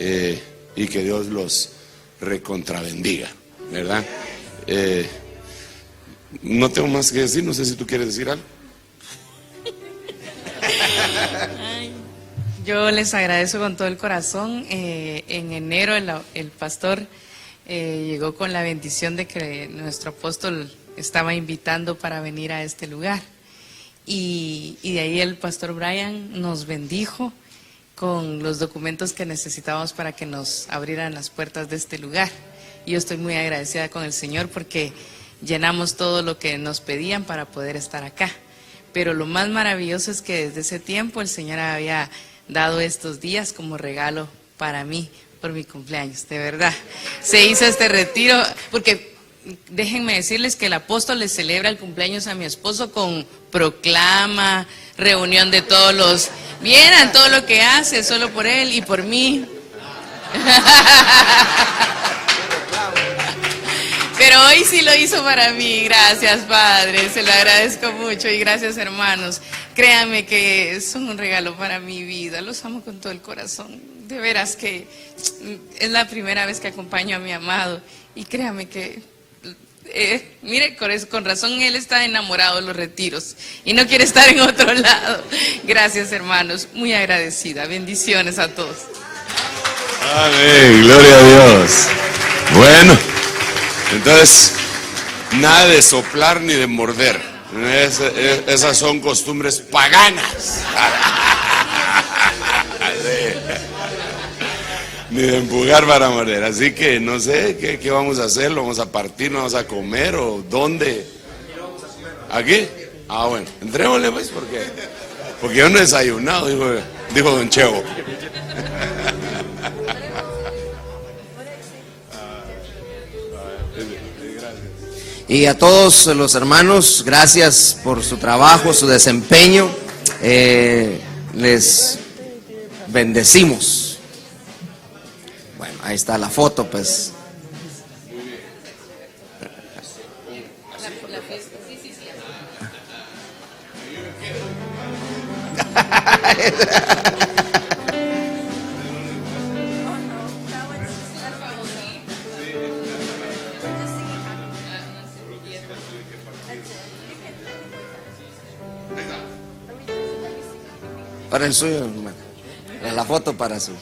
Speaker 1: y que Dios los recontrabendiga, ¿verdad? No tengo más que decir, no sé si tú quieres decir algo.
Speaker 4: Yo les agradezco con todo el corazón. En enero el pastor llegó con la bendición de que nuestro apóstol estaba invitando para venir a este lugar. Y de ahí el pastor Brian nos bendijo con los documentos que necesitábamos para que nos abrieran las puertas de este lugar. Y yo estoy muy agradecida con el Señor porque llenamos todo lo que nos pedían para poder estar acá. Pero lo más maravilloso es que desde ese tiempo el Señor había dado estos días como regalo para mí por mi cumpleaños, de verdad. Se hizo este retiro, porque déjenme decirles que el apóstol le celebra el cumpleaños a mi esposo con proclama, reunión de todos los, vieran todo lo que hace solo por él y por mí. Pero hoy sí lo hizo para mí. Gracias, Padre, se lo agradezco mucho, y gracias, hermanos. Créanme que son un regalo para mi vida, los amo con todo el corazón. De veras que es la primera vez que acompaño a mi amado, y créanme que, mire, con razón él está enamorado de los retiros y no quiere estar en otro lado. Gracias, hermanos, muy agradecida. Bendiciones a todos.
Speaker 1: Amén, gloria a Dios. Bueno, entonces, nada de soplar ni de morder. Esas son costumbres paganas. Ni de empujar para morder. Así que no sé qué vamos a hacer. ¿Lo vamos a partir? ¿No vamos a comer? ¿O dónde? ¿Aquí? Ah, bueno, entrémosle pues, porque yo no he desayunado, dijo don Chevo.
Speaker 2: Y a todos los hermanos, gracias por su trabajo, su desempeño. les bendecimos. Bueno, ahí está la foto, pues. Para el suyo, hermano. La foto para su.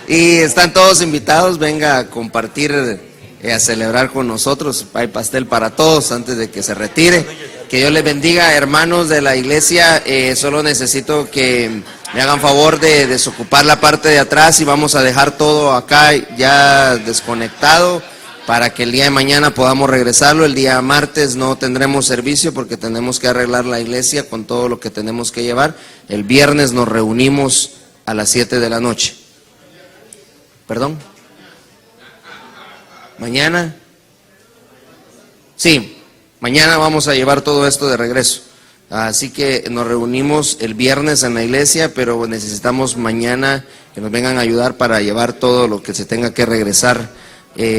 Speaker 2: Y están todos invitados, venga a compartir, a celebrar con nosotros. Hay pastel para todos antes de que se retire. Que Dios les bendiga, hermanos de la iglesia. Solo necesito que me hagan favor de desocupar la parte de atrás y vamos a dejar todo acá ya desconectado para que el día de mañana podamos regresarlo. El día martes no tendremos servicio porque tenemos que arreglar la iglesia con todo lo que tenemos que llevar. El viernes nos reunimos a las 7 de la noche. ¿Perdón? ¿Mañana? Sí, mañana vamos a llevar todo esto de regreso. Así que nos reunimos el viernes en la iglesia, pero necesitamos mañana que nos vengan a ayudar para llevar todo lo que se tenga que regresar